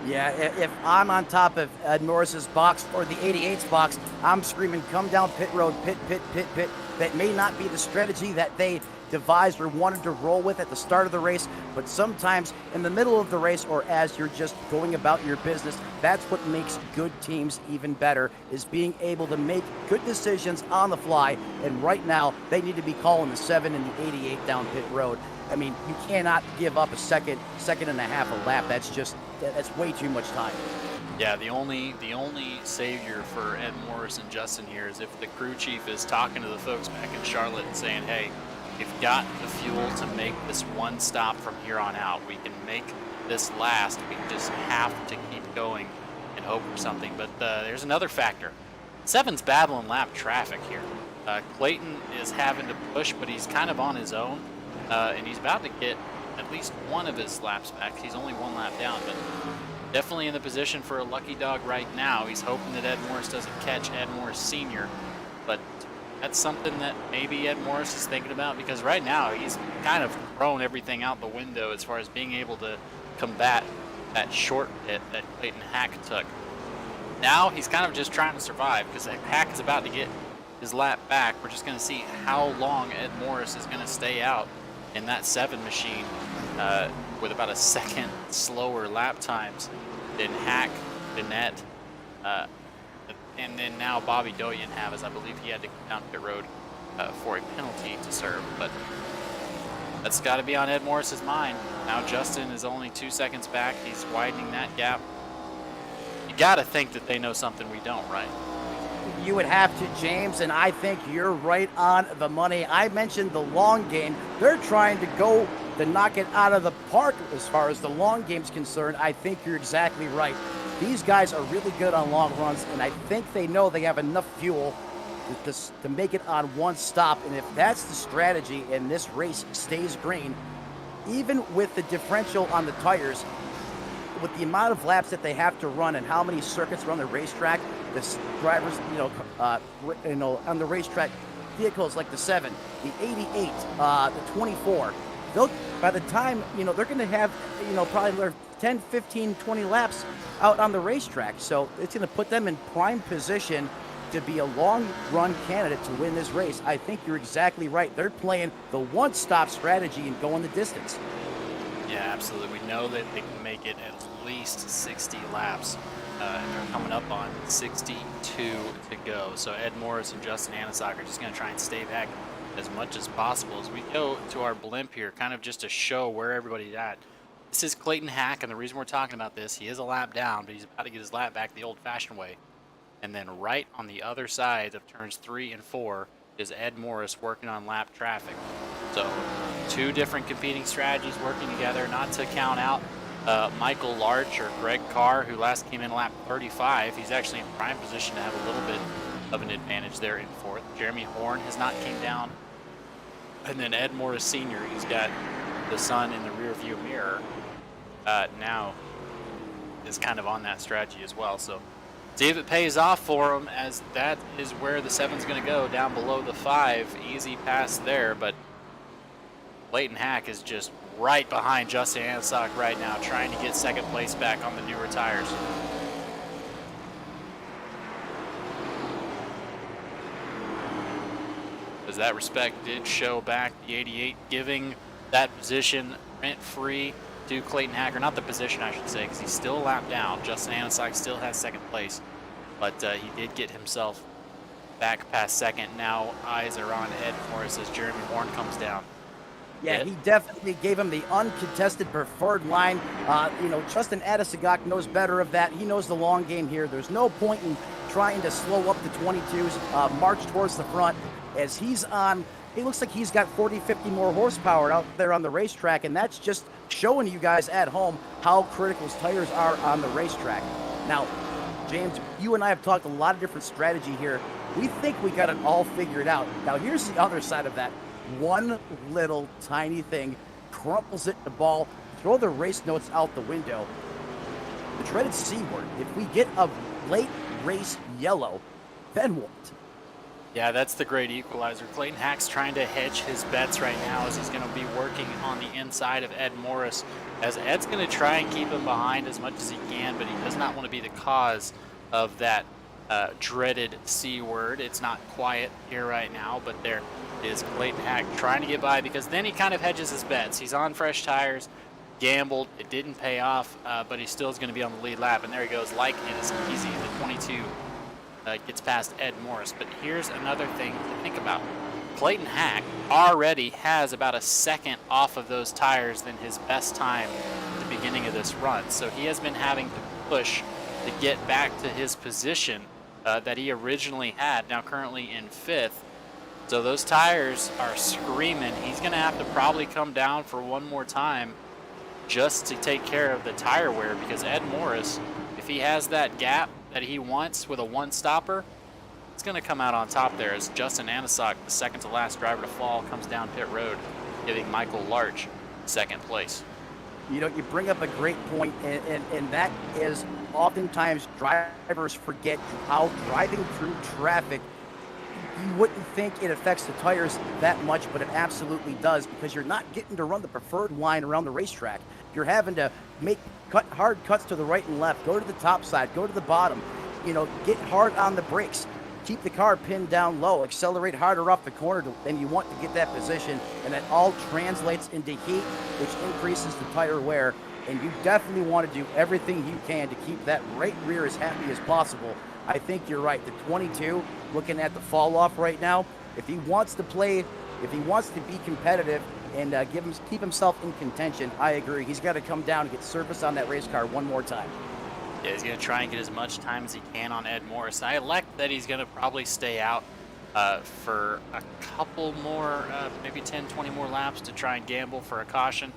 Yeah, if I'm on top of Ed Morris's box or the 88's box, I'm screaming, come down pit road, pit, pit, pit, pit. That may not be the strategy that they devised or wanted to roll with at the start of the race, but sometimes in the middle of the race or as you're just going about your business, that's what makes good teams even better, is being able to make good decisions on the fly. And right now, they need to be calling the 7 and the 88 down pit road. I mean, you cannot give up a second and a half a lap. That's way too much time. Yeah, the only savior for Ed Morris and Justin here is if the crew chief is talking to the folks back in Charlotte and saying, hey, we've got the fuel to make this one stop from here on out. We can make this last. We just have to keep going and hope for something. But there's another factor. 7's battling lap traffic here. Clayton is having to push, but he's kind of on his own. And he's about to get at least one of his laps back. He's only 1 lap down, but definitely in the position for a lucky dog right now. He's hoping that Ed Morris doesn't catch Ed Morris Sr., but that's something that maybe Ed Morris is thinking about, because right now he's kind of thrown everything out the window as far as being able to combat that short pit that Clayton Hack took. Now he's kind of just trying to survive, because Hack is about to get his lap back. We're just going to see how long Ed Morris is going to stay out in that 7 machine with about a second slower lap times than Hack, Bennett, and then now Bobby Doyen have, as I believe he had to come down pit road for a penalty to serve. But that's got to be on Ed Morris's mind. Now Justin is only 2 seconds back. He's widening that gap. You got to think that they know something we don't, right? You would have to, James, and I think you're right on the money. I mentioned the long game. They're trying to go to knock it out of the park as far as the long game's concerned. I think you're exactly right. These guys are really good on long runs, and I think they know they have enough fuel to make it on one stop. And if that's the strategy and this race stays green, even with the differential on the tires, with the amount of laps that they have to run and how many circuits are on the racetrack, the drivers, on the racetrack, vehicles like the 7, the 88, the 24, by the time, they're going to have, probably 10, 15, 20 laps out on the racetrack. So it's going to put them in prime position to be a long run candidate to win this race. I think you're exactly right. They're playing the one-stop strategy and going the distance. Yeah, absolutely. We know that they can make it at least 60 laps, and they're coming up on 62 to go. So Ed Morris and Justin Anasock are just going to try and stay back as much as possible as we go to our blimp here, kind of just to show where everybody's at. This is Clayton Hack, and the reason we're talking about this, he is a lap down, but he's about to get his lap back the old-fashioned way. And then right on the other side of turns 3 and 4 is Ed Morris working on lap traffic. So 2 different competing strategies working together, not to count out Michael Larch or Greg Carr, who last came in lap 35. He's actually in prime position to have a little bit of an advantage there in 4th. Jeremy Horn has not came down. And then Ed Morris Sr., he's got the sun in the rear view mirror, now is kind of on that strategy as well. So see if it pays off for him, as that is where the 7's going to go, down below the 5. Easy pass there, but Clayton Hack is just right behind Justin Anasock right now, trying to get second place back on the newer tires. As that respect did show back, the 88 giving that position rent-free to Clayton Hack, or not the position I should say, because he's still a lap down. Justin Anasock still has second place, but he did get himself back past second. Now eyes are on Ed Morris as Jeremy Horn comes down. Yeah, he definitely gave him the uncontested preferred line. Justin Anasock knows better of that. He knows the long game here. There's no point in trying to slow up the 22s, march towards the front, as he's on. It looks like he's got 40, 50 more horsepower out there on the racetrack, and that's just showing you guys at home how critical his tires are on the racetrack. Now, James, you and I have talked a lot of different strategy here. We think we got it all figured out. Now, here's the other side of that. One little tiny thing crumples it the ball, throw the race notes out the window. The dreaded C word. If we get a late race yellow, then what? Yeah, that's the great equalizer. Clayton Hack's trying to hedge his bets right now, as he's going to be working on the inside of Ed Morris, as Ed's going to try and keep him behind as much as he can, but he does not want to be the cause of that dreaded C word. It's not quiet here right now, but there is Clayton Hack trying to get by, because then he kind of hedges his bets. He's on fresh tires, gambled, it didn't pay off, but he still is going to be on the lead lap, and there he goes, like it is easy. The 22 gets past Ed Morris. But here's another thing to think about. Clayton Hack already has about a second off of those tires than his best time at the beginning of this run. So he has been having to push to get back to his position that he originally had, now currently in 5th. So those tires are screaming. He's going to have to probably come down for one more time just to take care of the tire wear, because Ed Morris, if he has that gap that he wants with a one-stopper, it's going to come out on top there, as Justin Anasock, the second to last driver to fall, comes down pit road, giving Michael Larch second place. You bring up a great point, and that is oftentimes drivers forget how driving through traffic, you wouldn't think it affects the tires that much, but it absolutely does, because you're not getting to run the preferred line around the racetrack. You're having to make hard cuts to the right and left, go to the top side, go to the bottom, get hard on the brakes. keep the car pinned down low, accelerate harder off the corner than you want to get that position, and that all translates into heat, which increases the tire wear. And you definitely want to do everything you can to keep that right rear as happy as possible. I think you're right. The 22, looking at the fall off right now, if he wants to play, if he wants to be competitive and keep himself in contention, I agree. He's got to come down and get service on that race car one more time. Yeah, he's going to try and get as much time as he can on Ed Morris. I elect that he's going to probably stay out for a couple more, maybe 10, 20 more laps to try and gamble for a caution.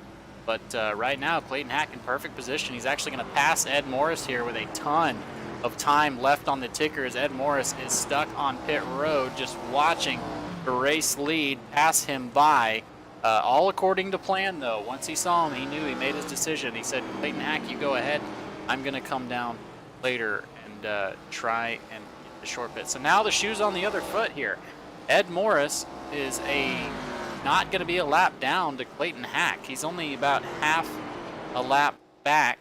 But right now, Clayton Hack in perfect position. He's actually going to pass Ed Morris here with a ton of time left on the ticker as Ed Morris is stuck on pit road just watching the race lead pass him by. All according to plan, though. Once he saw him, he knew, he made his decision. He said, Clayton Hack, you go ahead. I'm going to come down later and try and get the short pit. So now the shoe's on the other foot here. Ed Morris is not going to be a lap down to Clayton Hack. He's only about half a lap back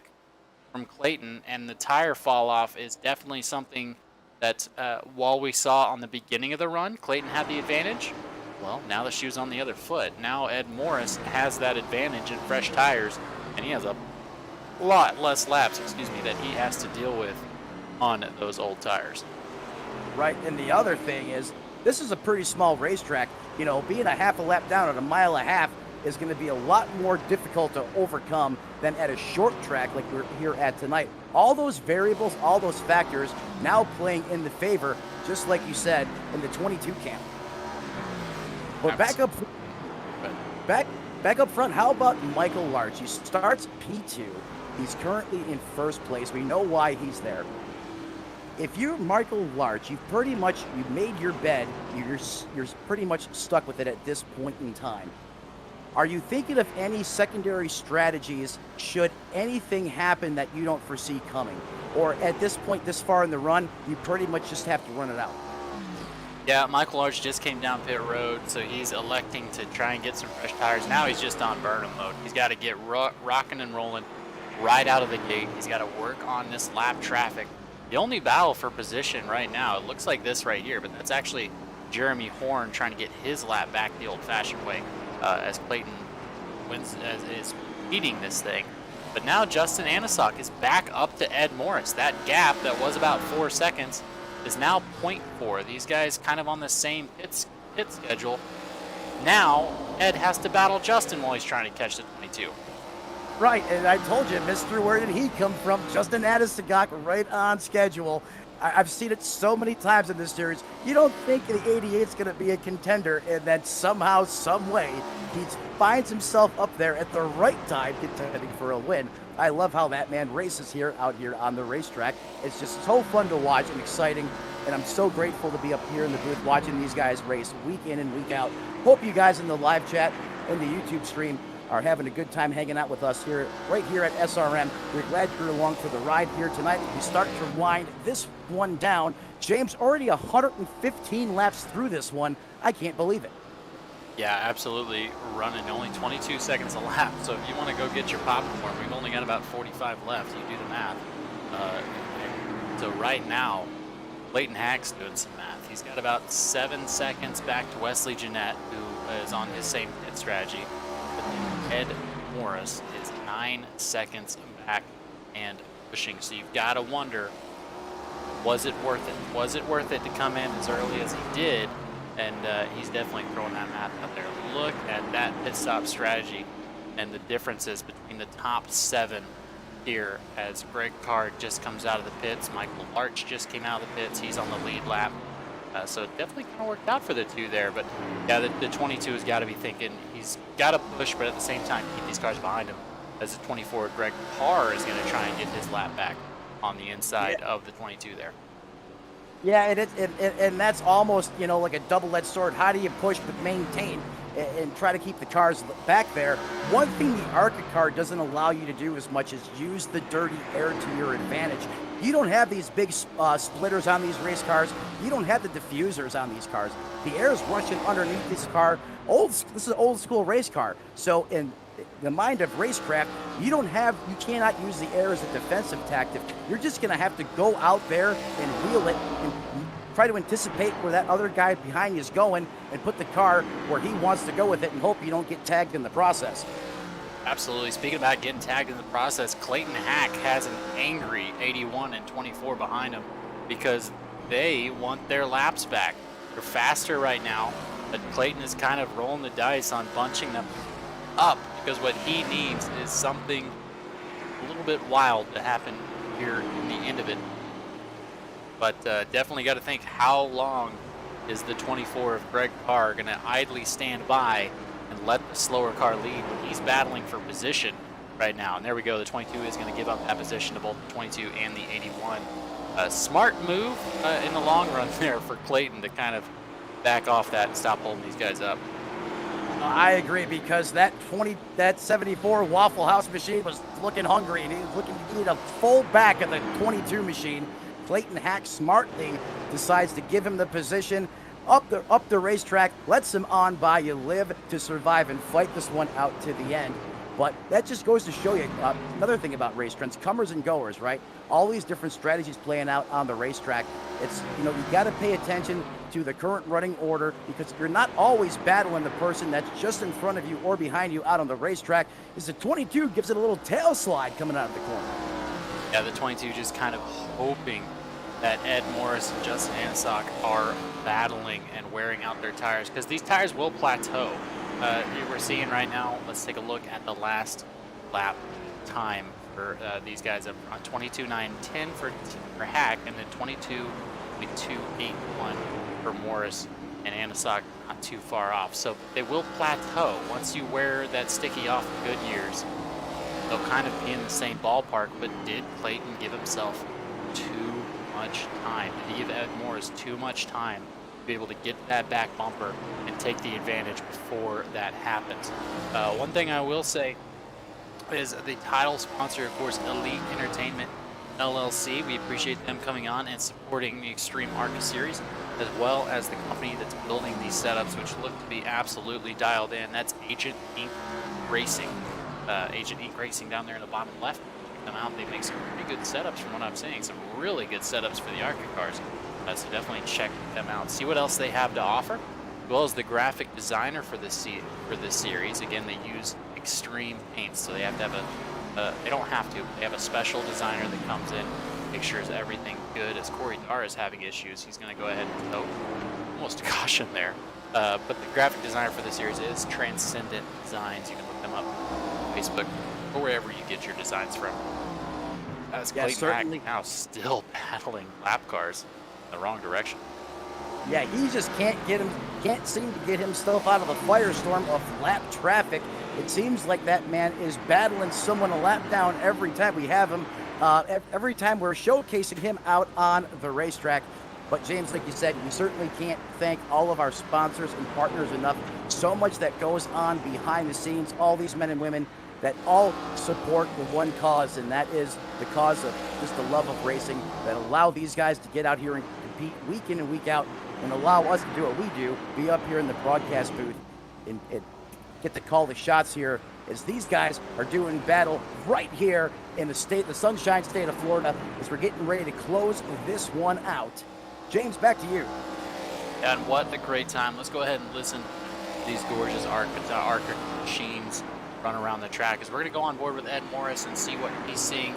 from Clayton, and the tire fall off is definitely something that while we saw on the beginning of the run, Clayton had the advantage. Well, now the shoe's on the other foot. Now Ed Morris has that advantage in fresh tires, and he has a lot less laps, that he has to deal with on those old tires. Right, and the other thing is, this is a pretty small racetrack. You know, being a half a lap down at a mile and a half is going to be a lot more difficult to overcome than at a short track like we're here at tonight. All those variables, all those factors now playing in the favor, just like you said, in the 22 camp. But back up front, how about Michael Larch? He starts P2. He's currently in first place. We know why he's there. If you're Michael Larch, you've made your bed. You're pretty much stuck with it at this point in time. Are you thinking of any secondary strategies should anything happen that you don't foresee coming? Or at this point, this far in the run, you pretty much just have to run it out? Yeah, Michael Larch just came down pit road, so he's electing to try and get some fresh tires. Now he's just on burn mode. He's got to get rocking and rolling right out of the gate. He's got to work on this lap traffic. The only battle for position right now, it looks like this right here, but that's actually Jeremy Horn trying to get his lap back the old-fashioned way as Clayton is beating this thing. But now Justin Anasock is back up to Ed Morris. That gap that was about 4 seconds is now 0.4. These guys kind of on the same pit schedule. Now Ed has to battle Justin while he's trying to catch the 22. Right, and I told you, Mr. Where did he come from? Justin Anasock, right on schedule. I've seen it so many times in this series. You don't think the 88's going to be a contender, and then somehow, some way, he finds himself up there at the right time contending for a win. I love how that man races out here on the racetrack. It's just so fun to watch and exciting, and I'm so grateful to be up here in the booth watching these guys race week in and week out. Hope you guys in the live chat and the YouTube stream are having a good time hanging out with us right here at SRM. We're glad you're along for the ride here tonight. We start to wind this one down. James, already 115 laps through this one. I can't believe it. Yeah, absolutely. Running only 22 seconds a lap. So if you want to go get your popcorn, we've only got about 45 left. You do the math. So right now, Clayton Hack's doing some math. He's got about 7 seconds back to Wesley Jeanette, who is on his same pit strategy. Ed Morris is 9 seconds back and pushing. So you've got to wonder, was it worth it? Was it worth it to come in as early as he did? And he's definitely throwing that math out there. Look at that pit stop strategy and the differences between the top 7 here as Greg Card just comes out of the pits. Michael Larch just came out of the pits. He's on the lead lap. So it definitely kind of worked out for the two there. But yeah, the 22 has got to be thinking he's got to push, but at the same time keep these cars behind him. As the 24, Greg Parr is going to try and get his lap back on the inside of the 22 there. Yeah, and that's almost, like a double-edged sword. How do you push but maintain and try to keep the cars back there? One thing the ARCA car doesn't allow you to do as much is use the dirty air to your advantage. You don't have these big splitters on these race cars. You don't have the diffusers on these cars. The air is rushing underneath this car. This is an old school race car. So in the mind of racecraft, you cannot use the air as a defensive tactic. You're just going to have to go out there and wheel it and try to anticipate where that other guy behind you is going and put the car where he wants to go with it and hope you don't get tagged in the process. Absolutely. Speaking about getting tagged in the process, Clayton Hack has an angry 81 and 24 behind him because they want their laps back. They're faster right now, but Clayton is kind of rolling the dice on bunching them up because what he needs is something a little bit wild to happen here in the end of it. But definitely got to think, how long is the 24 of Greg Carr going to idly stand by and let the slower car lead when he's battling for position right now? And there we go. The 22 is going to give up that position to both the 22 and the 81. A smart move in the long run there for Clayton to kind of back off that and stop holding these guys up. I agree, because that 74 Waffle House machine was looking hungry, and he was looking to eat a full back of the 22 machine. Clayton Hack smartly decides to give him the position up the racetrack, lets him on by. You live to survive and fight this one out to the end. But that just goes to show you another thing about race trends, comers and goers, right? All these different strategies playing out on the racetrack. It's, you got to pay attention to the current running order, because you're not always battling the person that's just in front of you or behind you out on the racetrack. Is the 22 gives it a little tail slide coming out of the corner. Yeah, the 22 just kind of hoping that Ed Morris and Justin Ansock are battling and wearing out their tires, because these tires will plateau. We're seeing right now, let's take a look at the last lap time for these guys up on 22.910 for Hack, and then 22.281 for Morris and Ansock, not too far off. So they will plateau once you wear that sticky off the Goodyears. They'll kind of be in the same ballpark. But did Clayton give himself too much time? Did he give Ed Morris too much time to be able to get that back bumper and take the advantage before that happens? One thing I will say is the title sponsor, of course, Elite Entertainment LLC. We appreciate them coming on and supporting the Extreme ARCA series, as well as the company that's building these setups, which look to be absolutely dialed in. That's Agent Inc. Racing. Agent Inc. Racing down there in the bottom left. Check them out. They make some pretty good setups from what I'm seeing. Some really good setups for the ARCA cars. So definitely check them out. See what else they have to offer, as well as the graphic designer for this series. Again, they use extreme paints, so they have to have they don't have to. They have a special designer that comes in, makes sure everything good. As Corey Dar is having issues, he's going to go ahead and throw almost a caution there. But the graphic designer for the series is Transcendent Designs. You can look them up on Facebook or wherever you get your designs from. That's Clayton Hack now still battling lap cars in the wrong direction. Yeah, he just can't seem to get himself out of the firestorm of lap traffic. It seems like that man is battling someone a lap down every time we have him, every time we're showcasing him out on the racetrack. But James, like you said, we certainly can't thank all of our sponsors and partners enough. So much that goes on behind the scenes, all these men and women that all support the one cause, and that is the cause of just the love of racing, that allow these guys to get out here and compete week in and week out, and allow us to do what we do, be up here in the broadcast booth and get to call the shots here, as these guys are doing battle right here in the sunshine state of Florida, as we're getting ready to close this one out. James, back to you. And what a great time. Let's go ahead and listen to these gorgeous ARCA machines run around the track, as we're going to go on board with Ed Morris and see what he's seeing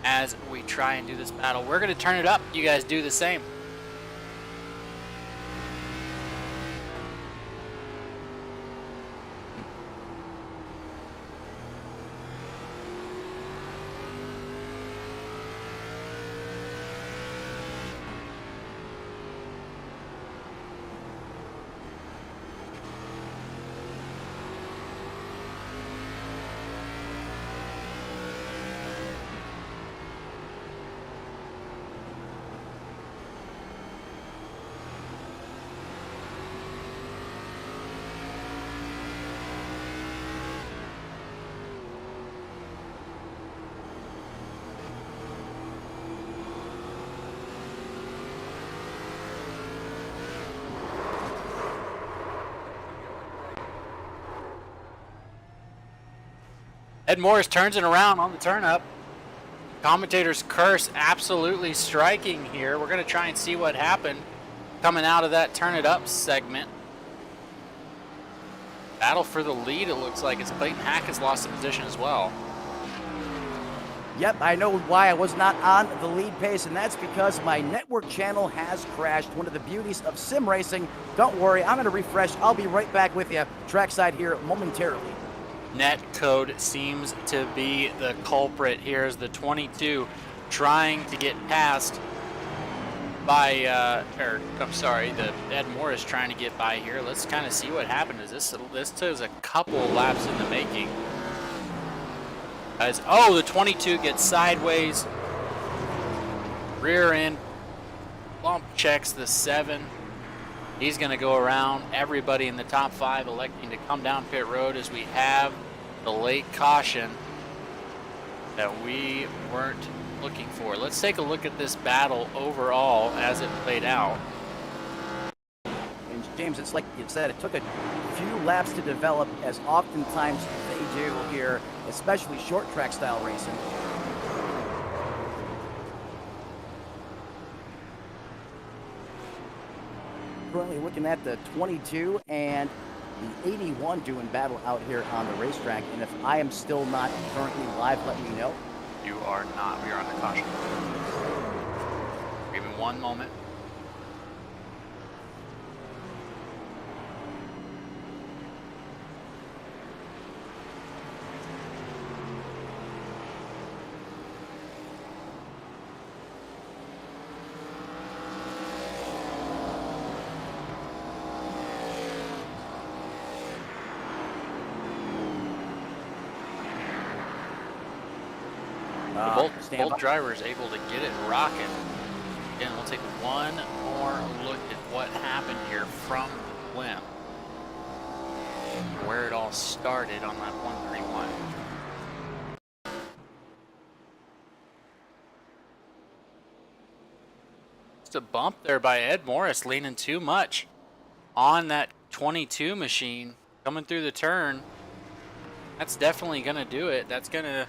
as we try and do this battle. We're going to turn it up. You guys do the same. Ed Morris turns it around on the turn up. Commentator's curse absolutely striking here. We're going to try and see what happened. coming out of that turn it up segment. Battle for the lead, it looks like, as Clayton Hack has lost the position as well. Yep, I know why I was not on the lead pace, and that's because my network channel has crashed. One of the beauties of sim racing. Don't worry, I'm going to refresh. I'll be right back with you trackside here momentarily. Netcode seems to be the culprit here as the 22 trying to get past by, the Ed Morris trying to get by here. Let's kind of see what happened. This is a couple laps in the making. The 22 gets sideways, rear end, bump checks the 7. He's going to go around. Everybody in the top 5 electing to come down pit road as we have the late caution that we weren't looking for. Let's take a look at this battle overall as it played out. And James, it's like you said, it took a few laps to develop, as oftentimes they do here, especially short track style racing. Currently looking at the 22 and the 81 doing battle out here on the racetrack. And if I am still not currently live, let me know. You are not. We are under caution. Give me one moment. Both drivers able to get it rocking. Again, we'll take one more look at what happened here from the limb. Where it all started on that 131. Just a bump there by Ed Morris, leaning too much on that 22 machine coming through the turn. That's definitely going to do it. That's going to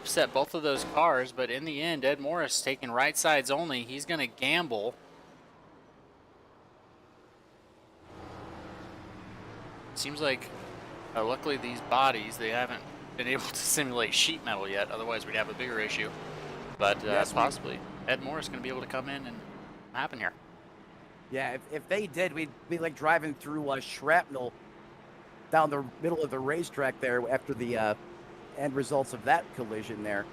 upset both of those cars, but in the end, Ed Morris taking right sides only. He's going to gamble. Seems like, luckily these bodies, they haven't been able to simulate sheet metal yet. Otherwise, we'd have a bigger issue. But yes, possibly Ed Morris going to be able to come in and happen here. Yeah, if they did, we'd be like driving through shrapnel down the middle of the racetrack there after the end results of that collision there.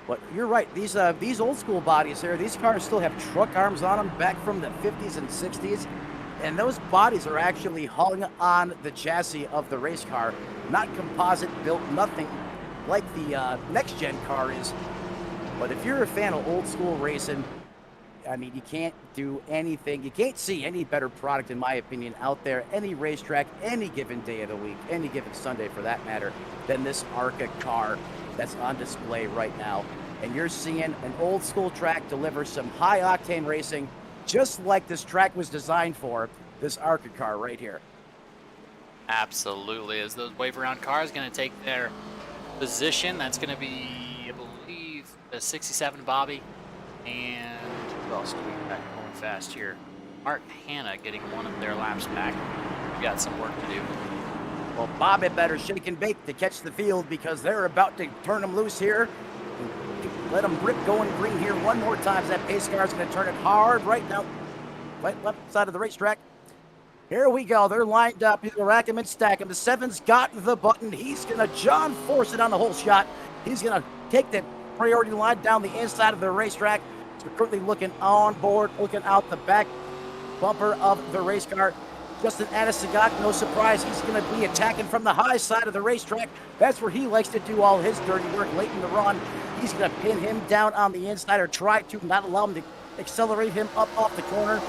But you're right, these old school bodies here, these cars still have truck arms on them back from the 50s and 60s, and those bodies are actually hung on the chassis of the race car, not composite built, nothing like the next gen car is. But if you're a fan of old school racing, I mean, you can't do anything. You can't see any better product, in my opinion, out there, any racetrack, any given day of the week, any given Sunday for that matter, than this ARCA car that's on display right now. And you're seeing an old school track deliver some high octane racing, just like this track was designed for, this ARCA car right here. Absolutely. As those wave around cars going to take their position, that's going to be, I believe, the 67 Bobby. And who else do we got going fast here? Mark Hanna getting one of their laps back. We got some work to do. Well, Bobby better shake and bake to catch the field, because they're about to turn them loose here. Let them rip going green here one more time. That pace car is going to turn it hard right now. Right left side of the racetrack. Here we go. They're lined up. He's going to rack him and stack him. The 7's got the button. He's going to John force it on the whole shot. He's going to take the priority line down the inside of the racetrack. So currently looking on board, looking out the back bumper of the race car. Justin Anasagat, no surprise, he's going to be attacking from the high side of the racetrack. That's where he likes to do all his dirty work late in the run. He's going to pin him down on the inside, or try to, not allow him to accelerate him up off the corner.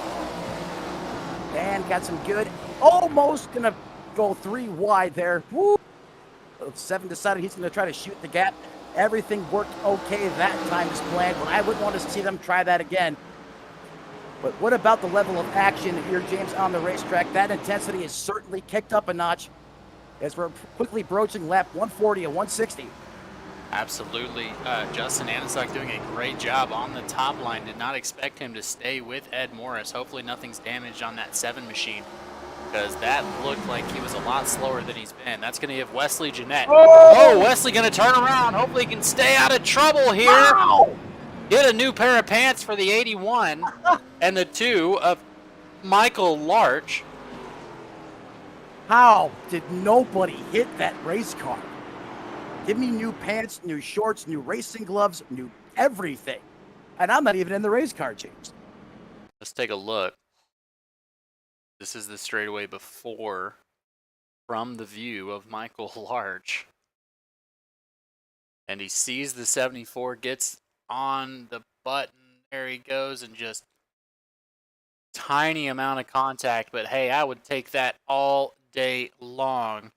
And got some good, almost going to go 3 wide there. Woo! 7 decided he's going to try to shoot the gap. Everything worked okay that time as planned, but I wouldn't want to see them try that again. But what about the level of action here, James, on the racetrack? That intensity is certainly kicked up a notch as we're quickly broaching lap 140 and 160. Absolutely. Justin Anisak doing a great job on the top line. Did not expect him to stay with Ed Morris. Hopefully nothing's damaged on that 7 machine, because that looked like he was a lot slower than he's been. That's going to give Wesley Jeanette. Oh, Wesley going to turn around. Hopefully he can stay out of trouble here. Wow! Get a new pair of pants for the 81 and the 2 of Michael Larch. How did nobody hit that race car? Give me new pants, new shorts, new racing gloves, new everything. And I'm not even in the race car, James. Let's take a look. This is the straightaway before from the view of Michael Larch. And he sees the 74, gets on the button. There he goes, and just tiny amount of contact. But hey, I would take that all day long.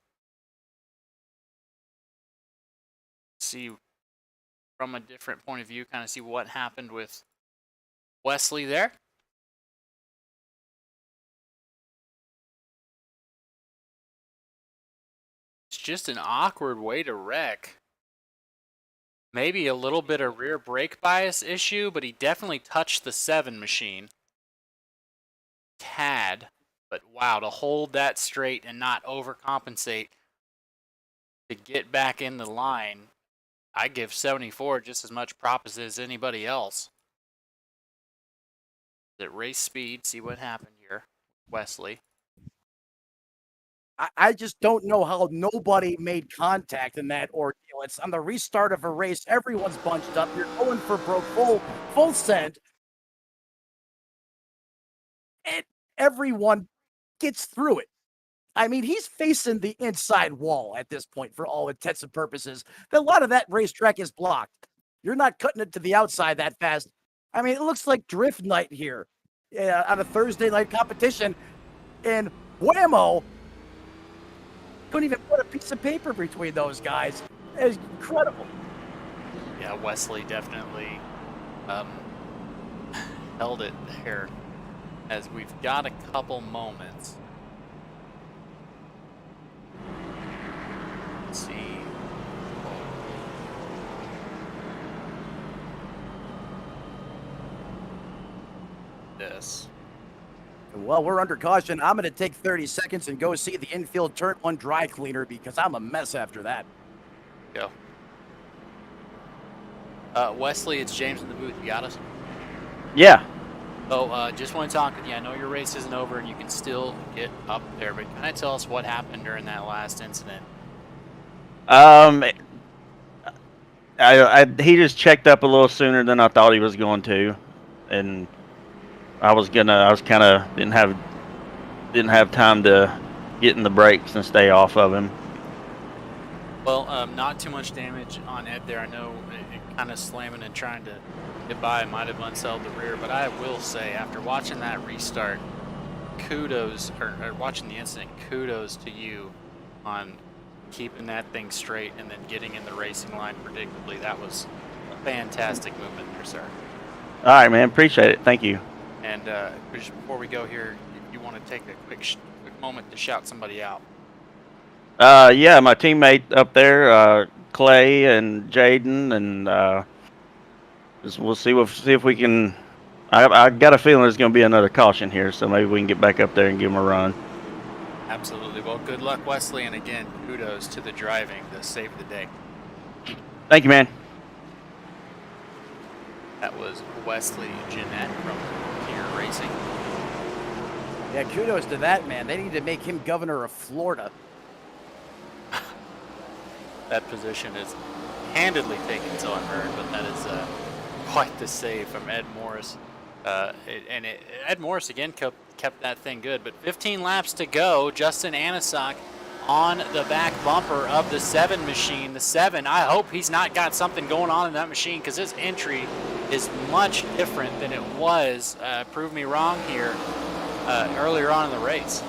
See from a different point of view, kind of see what happened with Wesley there. It's just an awkward way to wreck. Maybe a little bit of rear brake bias issue, but he definitely touched the 7 machine. Tad, but wow, to hold that straight and not overcompensate to get back in the line. I give 74 just as much props as anybody else. At race speed, see what happened here. Wesley. I just don't know how nobody made contact in that ordeal. It's on the restart of a race. Everyone's bunched up. You're going for broke full send. And everyone gets through it. I mean, he's facing the inside wall at this point for all intents and purposes. A lot of that racetrack is blocked. You're not cutting it to the outside that fast. I mean, it looks like drift night here on a Thursday night competition. And whammo, couldn't even put a piece of paper between those guys. It's incredible. Yeah, Wesley definitely held it there, as we've got a couple moments. Let's see. This. Well, we're under caution. I'm going to take 30 seconds and go see the infield turn 1 dry cleaner because I'm a mess after that. Go. Wesley, it's James in the booth. You got us? Yeah. Oh, just want to talk with you. I know your race isn't over and you can still get up there, but kind of tell us what happened during that last incident. He just checked up a little sooner than I thought he was going to, and I was kind of didn't have time to get in the brakes and stay off of him. Well, not too much damage on Ed there. I know it kind of slamming and trying to get by, might have unselled the rear, but I will say, after watching that restart, kudos, or watching the incident, kudos to you on keeping that thing straight and then getting in the racing line predictably. That was a fantastic movement there, sir. All right, man. Appreciate it. Thank you. And just before we go here, if you want to take a quick moment to shout somebody out. Yeah, my teammate up there, Clay and Jaden, and we'll see if we can. I got a feeling there's going to be another caution here, so maybe we can get back up there and give them a run. Absolutely. Well, good luck, Wesley, and again, kudos to the driving to save the day. Thank you, man. That was Wesley Jeanette from Tier Racing. Yeah, kudos to that man. They need to make him governor of Florida. That position is handedly taken, so I've heard, but that is quite the save from Ed Morris. Ed Morris again kept that thing good, but 15 laps to go. Justin Anisak on the back bumper of the 7 machine. The 7, I hope he's not got something going on in that machine, because his entry is much different than it was, prove me wrong here, earlier on in the race.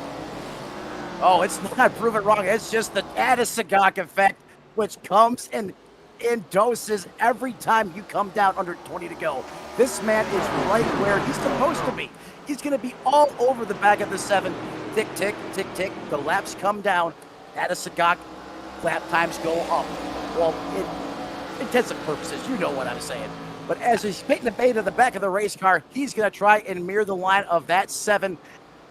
Oh, it's not proven wrong. It's just the Anisak effect, which comes in doses every time you come down under 20 to go. This man is right where he's supposed to be. He's going to be all over the back of the 7. Tick, tick, tick, tick. The laps come down. Anisak lap times go up. Well, intensive purposes. You know what I'm saying. But as he's hitting the bait of the back of the race car, he's going to try and mirror the line of that 7,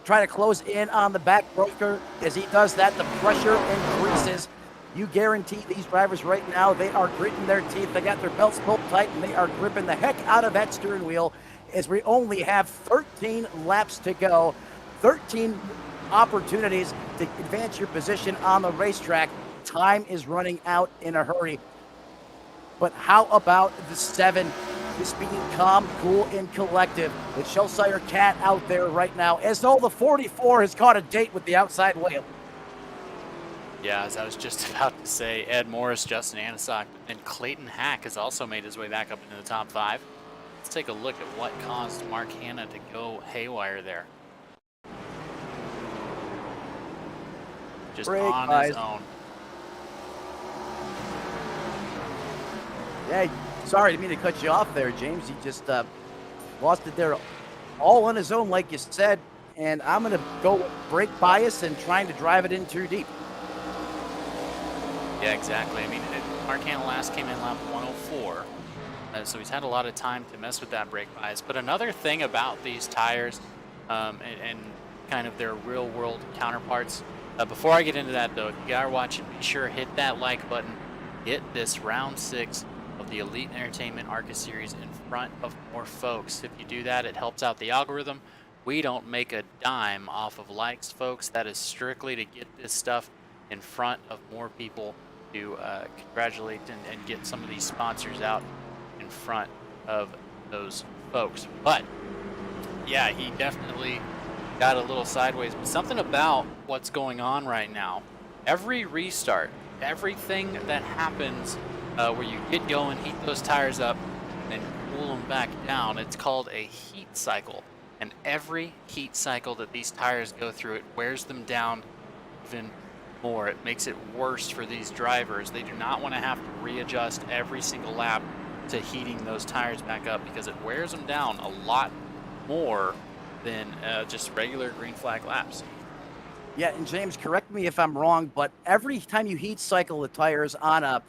try to close in on the back broker. As he does that, the pressure increases. You guarantee these drivers right now, they are gritting their teeth. They got their belts pulled tight, and they are gripping the heck out of that steering wheel as we only have 13 laps to go. 13 opportunities to advance your position on the racetrack. Time is running out in a hurry. But how about the 7 just being calm, cool, and collective? The Shellsire Cat out there right now, as though the 44 has caught a date with the outside wheel. Yeah, as I was just about to say, Ed Morris, Justin Anisak, and Clayton Hack has also made his way back up into the top 5. Let's take a look at what caused Mark Hanna to go haywire there. Just Brake on eyes. his own. Yeah, sorry, I didn't mean to cut you off there, James. He just lost it there all on his own, like you said. And I'm going to go with brake bias and trying to drive it in too deep. Yeah, exactly. I mean, Mark Hanna last came in lap 104. So he's had a lot of time to mess with that brake bias. But another thing about these tires and kind of their real world counterparts, before I get into that though, if you are watching, be sure to hit that like button. Hit this round 6 of the Elite Entertainment ARCA series in front of more folks. If you do that, it helps out the algorithm. We don't make a dime off of likes, folks. That is strictly to get this stuff in front of more people to congratulate and get some of these sponsors out in front of those folks. But yeah, he definitely got a little sideways. But something about what's going on right now, every restart, everything that happens where you get going, heat those tires up, and then cool them back down, it's called a heat cycle. And every heat cycle that these tires go through, it wears them down even more. It makes it worse for these drivers. They do not want to have to readjust every single lap to heating those tires back up because it wears them down a lot more than just regular green flag laps. Yeah, and James, correct me if I'm wrong, but every time you heat cycle the tires on a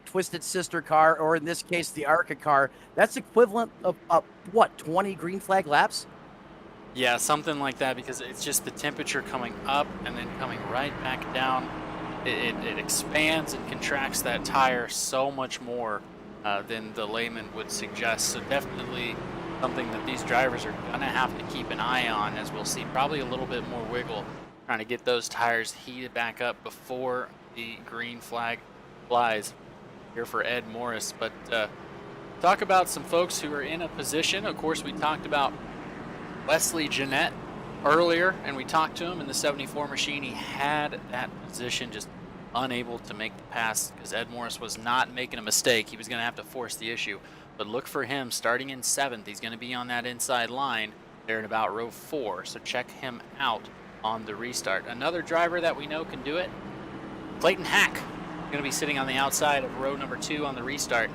Twisted Sister car, or in this case, the ARCA car, that's equivalent of, what, 20 green flag laps? Yeah, something like that, because it's just the temperature coming up and then coming right back down. It expands and contracts that tire so much more than the layman would suggest. So definitely something that these drivers are going to have to keep an eye on, as we'll see probably a little bit more wiggle trying to get those tires heated back up before the green flag flies here for Ed Morris. But talk about some folks who are in a position. Of course, we talked about Wesley Jeanette earlier, and we talked to him in the 74 machine. He had that position, just unable to make the pass because Ed Morris was not making a mistake. He was going to have to force the issue. But look for him starting in 7th. He's going to be on that inside line there in about row 4. So check him out on the restart. Another driver that we know can do it, Clayton Hack, going to be sitting on the outside of row number 2 on the restart.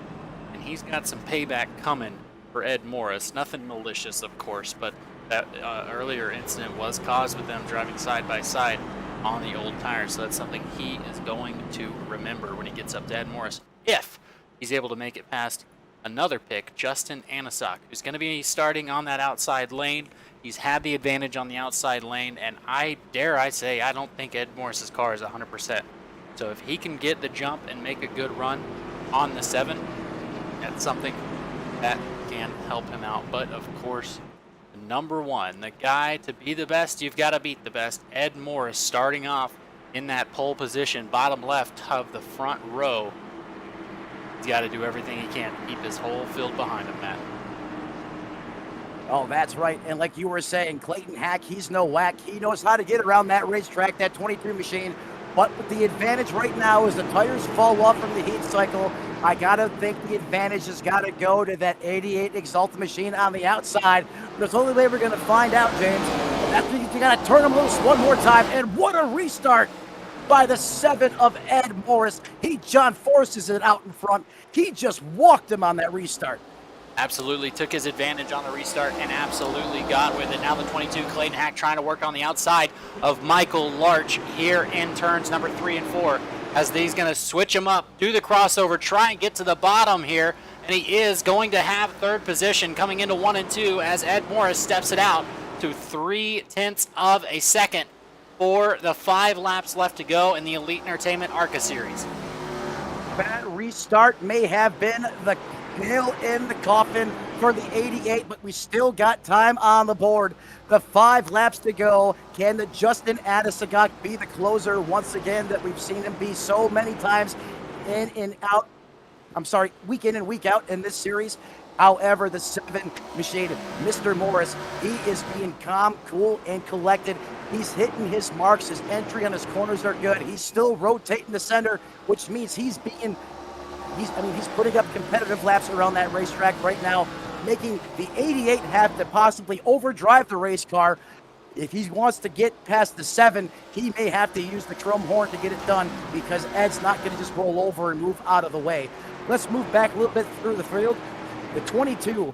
And he's got some payback coming for Ed Morris. Nothing malicious, of course, but that earlier incident was caused with them driving side by side on the old tires. So that's something he is going to remember when he gets up to Ed Morris, if he's able to make it past another pick, Justin Anisak, who's going to be starting on that outside lane. He's had the advantage on the outside lane, and I say I don't think Ed Morris's car is 100%. So if he can get the jump and make a good run on the 7, that's something that can help him out. But of course, the number 1, the guy to be the best, you've got to beat the best. Ed Morris starting off in that pole position, bottom left of the front row. He's got to do everything he can to keep his whole field behind him, Matt. Oh, that's right. And like you were saying, Clayton Hack, he's no whack. He knows how to get around that racetrack, that 23 machine. But with the advantage right now is the tires fall off from the heat cycle. I got to think the advantage has got to go to that 88 Exalta machine on the outside. But it's the only way we're going to find out, James. That's when you got to turn them loose one more time. And what a restart by the 7 of Ed Morris. He John forces it out in front. He just walked him on that restart. Absolutely took his advantage on the restart and absolutely got with it. Now the 22, Clayton Hack, trying to work on the outside of Michael Larch here in turns number 3 and 4. as he's going to switch him up, do the crossover, try and get to the bottom here. And he is going to have third position coming into 1 and 2 as Ed Morris steps it out to 0.3 of a second for the 5 laps left to go in the Elite Entertainment ARCA Series. That restart may have been the nail in the coffin for the 88, but we still got time on the board. The 5 laps to go. Can the Justin Adesagak be the closer once again that we've seen him be so many times in and out? Week in and week out in this series. However, the 7 machine, Mr. Morris, he is being calm, cool, and collected. He's hitting his marks. His entry on his corners are good. He's still rotating the center, which means he's putting up competitive laps around that racetrack right now, making the 88 have to possibly overdrive the race car. If he wants to get past the 7, he may have to use the chrome horn to get it done, because Ed's not going to just roll over and move out of the way. Let's move back a little bit through the field. The 22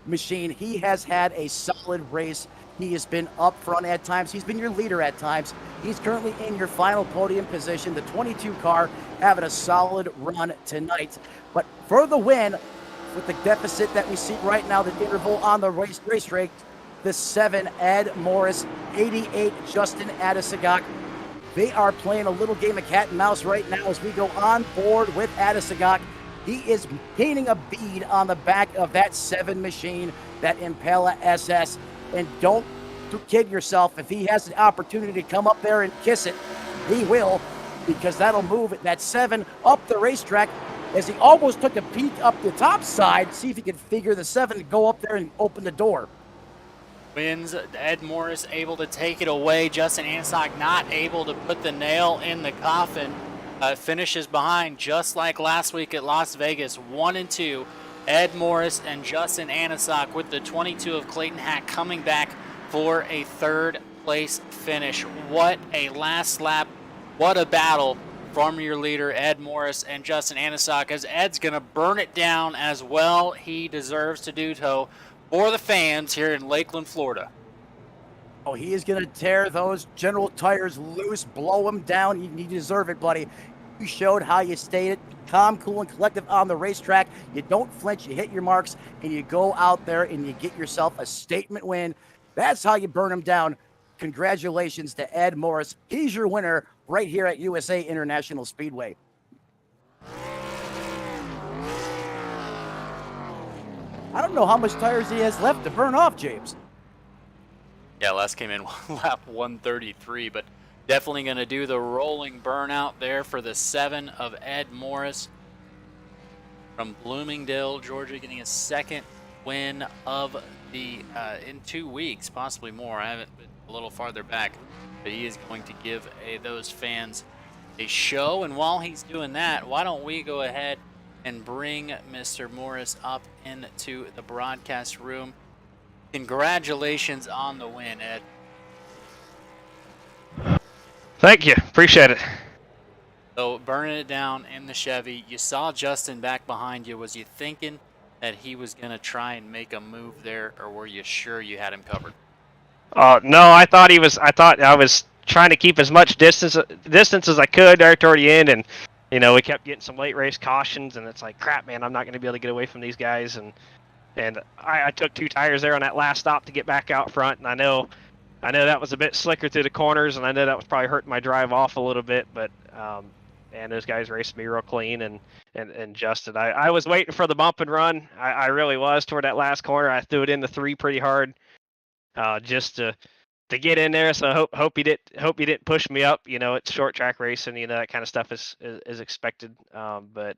machine, he has had a solid race. He has been up front at times. He's been your leader at times. He's currently in your final podium position. The 22 car having a solid run tonight. But for the win, with the deficit that we see right now, the interval on the racetrack, the 7 Ed Morris, 88 Justin Adesagak. They are playing a little game of cat and mouse right now as we go on board with Adesagak. He is gaining a bead on the back of that 7 machine, that Impala SS. And don't kid yourself, if he has the opportunity to come up there and kiss it, he will, because that'll move that 7 up the racetrack, as he almost took a peek up the top side, see if he could figure the 7 to go up there and open the door. Wins. Ed Morris able to take it away. Justin Ansock not able to put the nail in the coffin. Finishes behind, just like last week at Las Vegas, 1 and 2. Ed Morris and Justin Ansock with the 22 of Clayton Hack coming back for a 3rd place finish. What a last lap. What a battle from your leader, Ed Morris and Justin Ansock, as Ed's going to burn it down as well. He deserves to do so for the fans here in Lakeland, Florida. Oh, he is going to tear those General tires loose, blow them down. You deserve it, buddy. You showed how you stayed calm, cool, and collective on the racetrack. You don't flinch, you hit your marks, and you go out there and you get yourself a statement win. That's how you burn them down. Congratulations to Ed Morris. He's your winner right here at USA International Speedway. I don't know how much tires he has left to burn off, James. Yeah, Les came in lap 133, but definitely going to do the rolling burnout there for the 7 of Ed Morris from Bloomingdale, Georgia, getting his 2nd win of the in 2 weeks, possibly more. I haven't been a little farther back, but he is going to give those fans a show. And while he's doing that, why don't we go ahead and bring Mr. Morris up into the broadcast room. Congratulations on the win, Ed. Thank you. Appreciate it. So burning it down in the Chevy, you saw Justin back behind you. Was you thinking that he was going to try and make a move there, or were you sure you had him covered? No, I thought I was trying to keep as much distance as I could there toward the end, and we kept getting some late race cautions, and it's like, crap, man, I'm not going to be able to get away from these guys, and I took 2 tires there on that last stop to get back out front, and I know that was a bit slicker through the corners, and I know that was probably hurting my drive off a little bit, but and those guys raced me real clean, and Justin, I was waiting for the bump and run. I really was toward that last corner. I threw it into 3 pretty hard, just to get in there. So hope he didn't push me up. It's short track racing. That kind of stuff is expected. But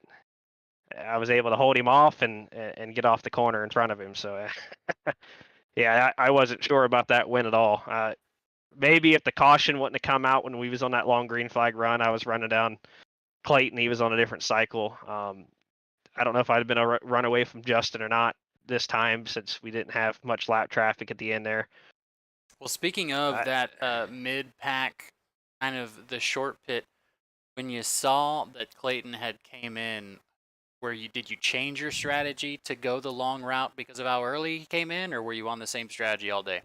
I was able to hold him off and get off the corner in front of him. So yeah, I wasn't sure about that win at all. Maybe if the caution wouldn't have come out when we was on that long green flag run, I was running down Clayton. He was on a different cycle. I don't know if I'd have been a run away from Justin or not this time, since we didn't have much lap traffic at the end there. Well, speaking of that mid-pack, kind of the short pit, when you saw that Clayton had came in, did you change your strategy to go the long route because of how early he came in, or were you on the same strategy all day?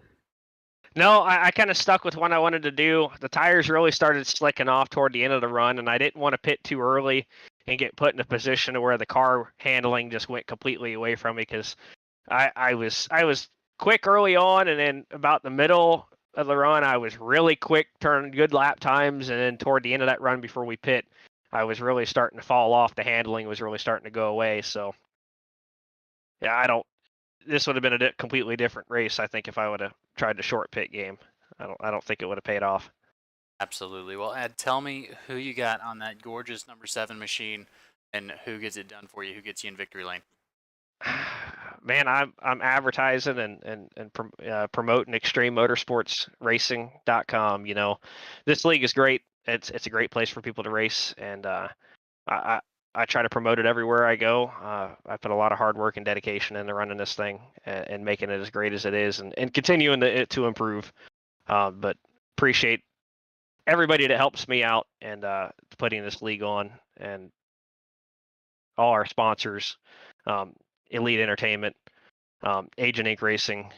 No, I kind of stuck with what I wanted to do. The tires really started slicking off toward the end of the run, and I didn't want to pit too early and get put in a position to where the car handling just went completely away from me, because I was quick early on, and then about the middle of the run, I was really quick, turning good lap times, and then toward the end of that run before we pit, I was really starting to fall off. The handling was really starting to go away. So, yeah, this would have been a completely different race, I think, if I would have tried the short pit game. I don't think it would have paid off. Absolutely. Well, Ed, tell me who you got on that gorgeous number 7 machine, and who gets it done for you. Who gets you in victory lane? Man, I'm advertising and promoting Extreme Motorsports Racing.com. You know, this league is great. It's a great place for people to race, and I try to promote it everywhere I go. I put a lot of hard work and dedication into running this thing and making it as great as it is, and continuing to improve. But appreciate everybody that helps me out and putting this league on, and all our sponsors, Elite Entertainment, Agent Inc. Racing,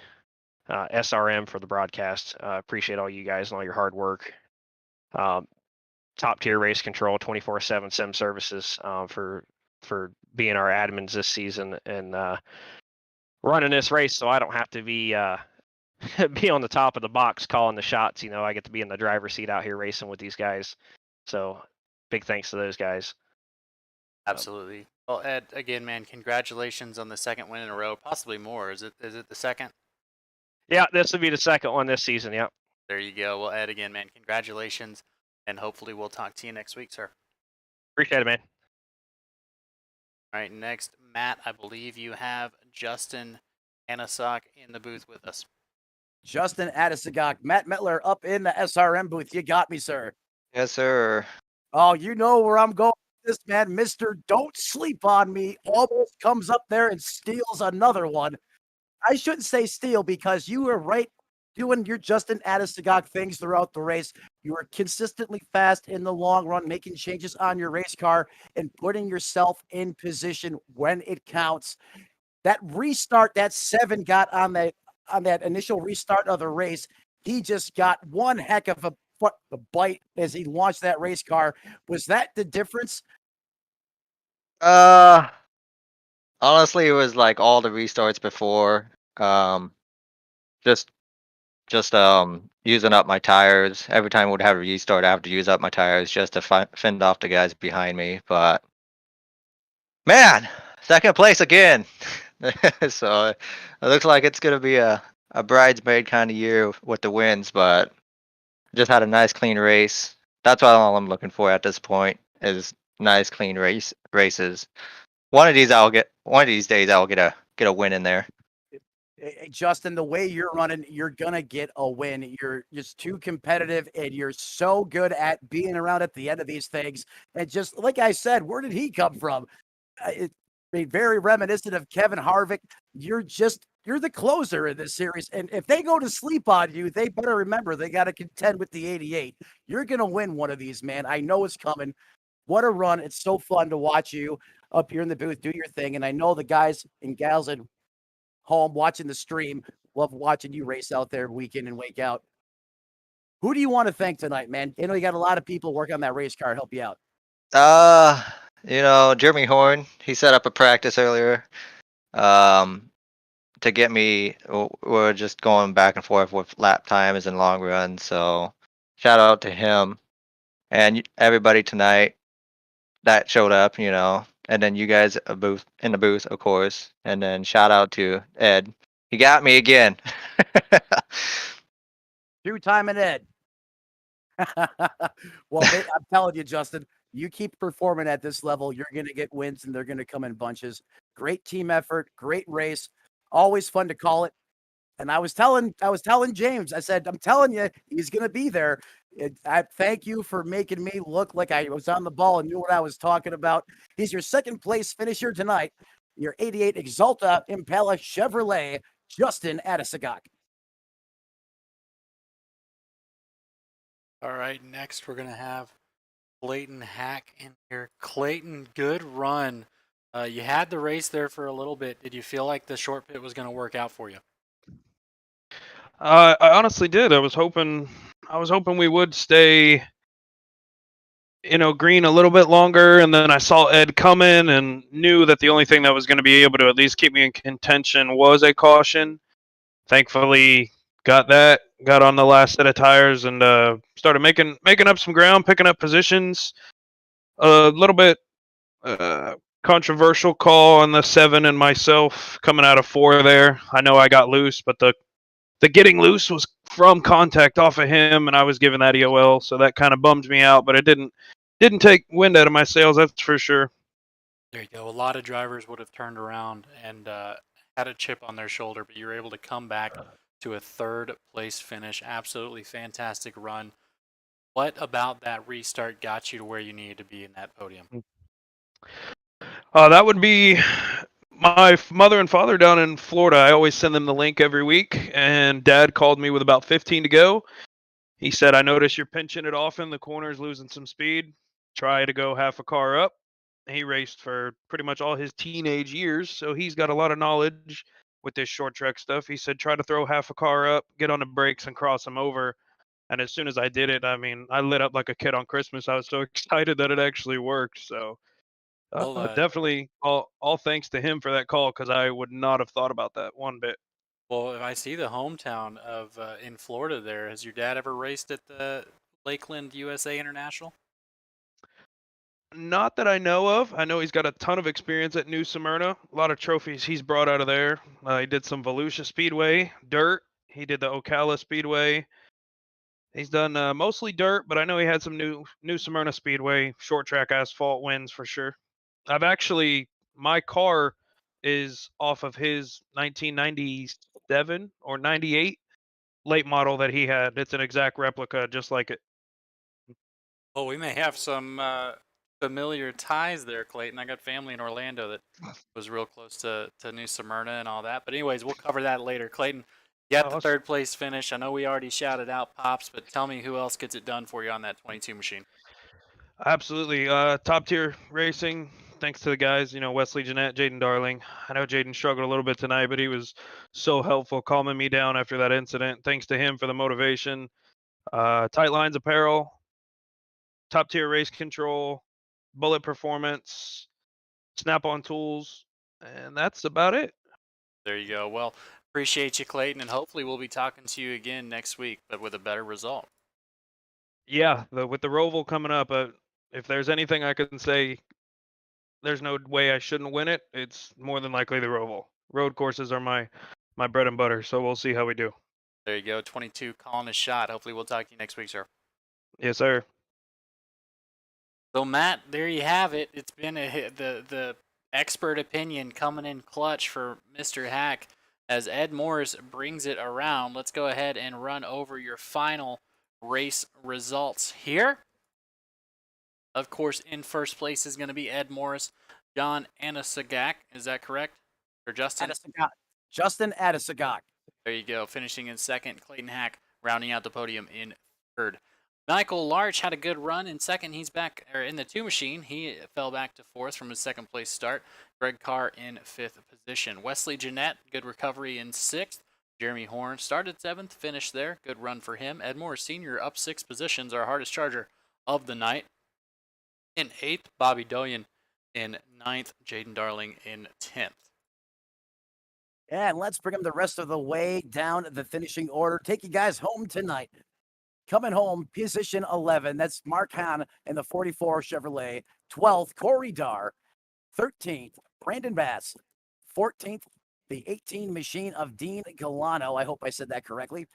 SRM for the broadcast. Appreciate all you guys and all your hard work. Top tier race control, 24/7 sim services for being our admins this season and running this race, so I don't have to be be on the top of the box calling the shots. You know, I get to be in the driver's seat out here racing with these guys. So big thanks to those guys. Absolutely. Well, Ed, again, man, congratulations on the second win in a row, possibly more. Is it the second? Yeah, this will be the second one this season. Yeah. There you go. Well, Ed, again, man, congratulations, and hopefully we'll talk to you next week, sir. Appreciate it, man. All right, next, Matt, I believe you have Justin Anasock in the booth with us. Justin Adisagok, Matt Metler up in the SRM booth. You got me, sir. Yes, sir. Oh, you know where I'm going with this, man. Mr. Don't Sleep on Me almost comes up there and steals another one. I shouldn't say steal, because you were right doing your Justin Adisagok things throughout the race. You were consistently fast in the long run, making changes on your race car and putting yourself in position when it counts. That restart that 7 got on that initial restart of the race, he just got one heck of a bite as he launched that race car. Was that the difference? Honestly, it was like all the restarts before. Just using up my tires. Every time I would have a restart, I have to use up my tires just to fend off the guys behind me. But man, second place again. So it looks like it's gonna be a bridesmaid kind of year with the wins, but just had a nice clean race. That's all I'm looking for at this point is nice clean races. One of these days I'll get a win in there. Hey, Justin, the way you're running, you're gonna get a win. You're just too competitive, and you're so good at being around at the end of these things. And just like I said, where did he come from? Very reminiscent of Kevin Harvick. You're the closer in this series. And if they go to sleep on you, they better remember they got to contend with the 88. You're going to win one of these, man. I know it's coming. What a run. It's so fun to watch you up here in the booth do your thing. And I know the guys and gals at home watching the stream love watching you race out there week in and week out. Who do you want to thank tonight, man? You know, you got a lot of people working on that race car help you out. Jeremy Horn, he set up a practice earlier to get me. We're just going back and forth with lap times and long runs. So shout out to him and everybody tonight that showed up, and then you guys in the booth, of course. And then shout out to Ed. He got me again. Two-timing Ed. Well, I'm telling you, Justin, you keep performing at this level, you're going to get wins, and they're going to come in bunches. Great team effort, great race, always fun to call it. And I was telling James, I said, I'm telling you, he's going to be there. I thank you for making me look like I was on the ball and knew what I was talking about. He's your second place finisher tonight. Your 88 Exalta Impala Chevrolet, Justin Adisagok. All right, next we're going to have Clayton Hack in here. Clayton, good run. You had the race there for a little bit. Did you feel like the short pit was going to work out for you? I honestly did. I was hoping we would stay, green a little bit longer, and then I saw Ed coming and knew that the only thing that was going to be able to at least keep me in contention was a caution. Thankfully, got on the last set of tires, and started making up some ground, picking up positions. A little bit controversial call on the 7 and myself coming out of 4 there. I know I got loose, but the getting loose was from contact off of him, and I was given that EOL, so that kind of bummed me out. But it didn't take wind out of my sails, that's for sure. There you go. A lot of drivers would have turned around and had a chip on their shoulder, but you were able to come back to a 3rd place finish. Absolutely fantastic run. What about that restart got you to where you needed to be in that podium? That would be my mother and father down in Florida. I always send them the link every week, and Dad called me with about 15 to go. He said, "I notice you're pinching it off in the corners, losing some speed. Try to go half a car up." He raced for pretty much all his teenage years, so he's got a lot of knowledge with this short track stuff. He said, "Try to throw half a car up, get on the brakes, and cross him over." And as soon as I did it, I mean, I lit up like a kid on Christmas. I was so excited that it actually worked. So Well, definitely all thanks to him for that call, because I would not have thought about that one bit. well, if I see the hometown of in Florida there, has your dad ever raced at the Lakeland USA International? Not that I know of. I know he's got a ton of experience at New Smyrna. A lot of trophies he's brought out of there. He did some Volusia Speedway, dirt. He did the Ocala Speedway. He's done mostly dirt, but I know he had some New Smyrna Speedway short track asphalt wins for sure. My car is off of his 1997 or 98 late model that he had. It's an exact replica, just like it. Well, we may have some familiar ties there, Clayton. I got family in Orlando that was real close to New Smyrna and all that. But anyways, we'll cover that later. Clayton, you got the Awesome. 3rd place finish. I know we already shouted out Pops, but tell me who else gets it done for you on that 22 machine. Absolutely. Top tier racing. Thanks to the guys, Wesley Jeanette, Jaden Darling. I know Jaden struggled a little bit tonight, but he was so helpful calming me down after that incident. Thanks to him for the motivation. Tight Lines Apparel, top tier race control, Bullet Performance, Snap on Tools, and that's about it. There you go. Well, appreciate you, Clayton, and hopefully we'll be talking to you again next week, but with a better result. Yeah, with the Roval coming up, if there's anything I can say, there's no way I shouldn't win it. It's more than likely the Roval. Road courses are my bread and butter, so we'll see how we do. There you go. 22 calling a shot. Hopefully we'll talk to you next week, sir. Yes, sir. So Matt, there you have it. It's been the expert opinion coming in clutch for Mr. Hack as Ed Morris brings it around. Let's go ahead and run over your final race results here. Of course, in first place is going to be Ed Morris, John Anasagak. Is that correct? Or Justin? Justin Adisagak. There you go. Finishing in second, Clayton Hack rounding out the podium in third. Michael Larch had a good run in second. He's back in the 2 machine. He fell back to 4th from his 2nd place start. Greg Carr in 5th position. Wesley Jeanette, good recovery in 6th. Jeremy Horn started 7th, finished there. Good run for him. Ed Morris Sr. up 6 positions, our hardest charger of the night. In 8th, Bobby Doyen in 9th. Jaden Darling in 10th. And let's bring them the rest of the way down the finishing order. Take you guys home tonight. Coming home, position 11. That's Mark Hahn in the 44 Chevrolet. 12th, Corey Dar. 13th, Brandon Bass. 14th, the 18 machine of Dean Galano. I hope I said that correctly.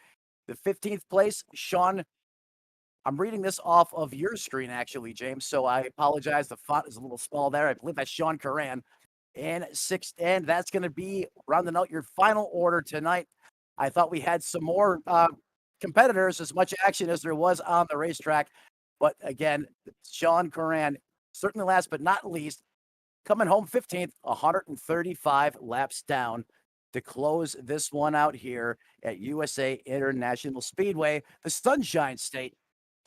The 15th place, Sean. I'm reading this off of your screen, actually, James. So I apologize. The font is a little small there. I believe that's Sean Curran. And 6th, and that's going to be rounding out your final order tonight. I thought we had some more competitors, as much action as there was on the racetrack. But again, Sean Curran, certainly last but not least, coming home 15th, 135 laps down to close this one out here at USA International Speedway, the Sunshine State,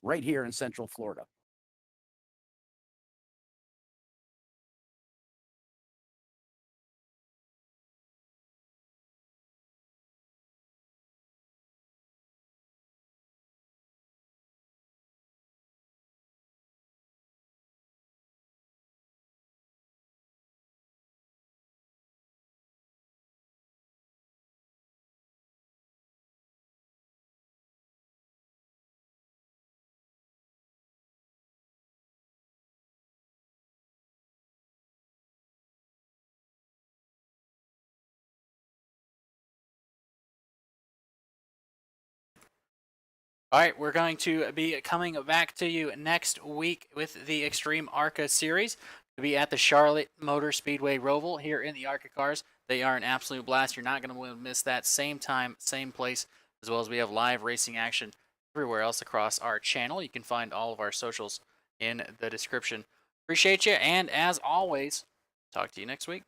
right here in Central Florida. All right, we're going to be coming back to you next week with the Extreme ARCA series. We'll be at the Charlotte Motor Speedway Roval here in the ARCA cars. They are an absolute blast. You're not going to miss that. Same time, same place, as well as we have live racing action everywhere else across our channel. You can find all of our socials in the description. Appreciate you, and as always, talk to you next week.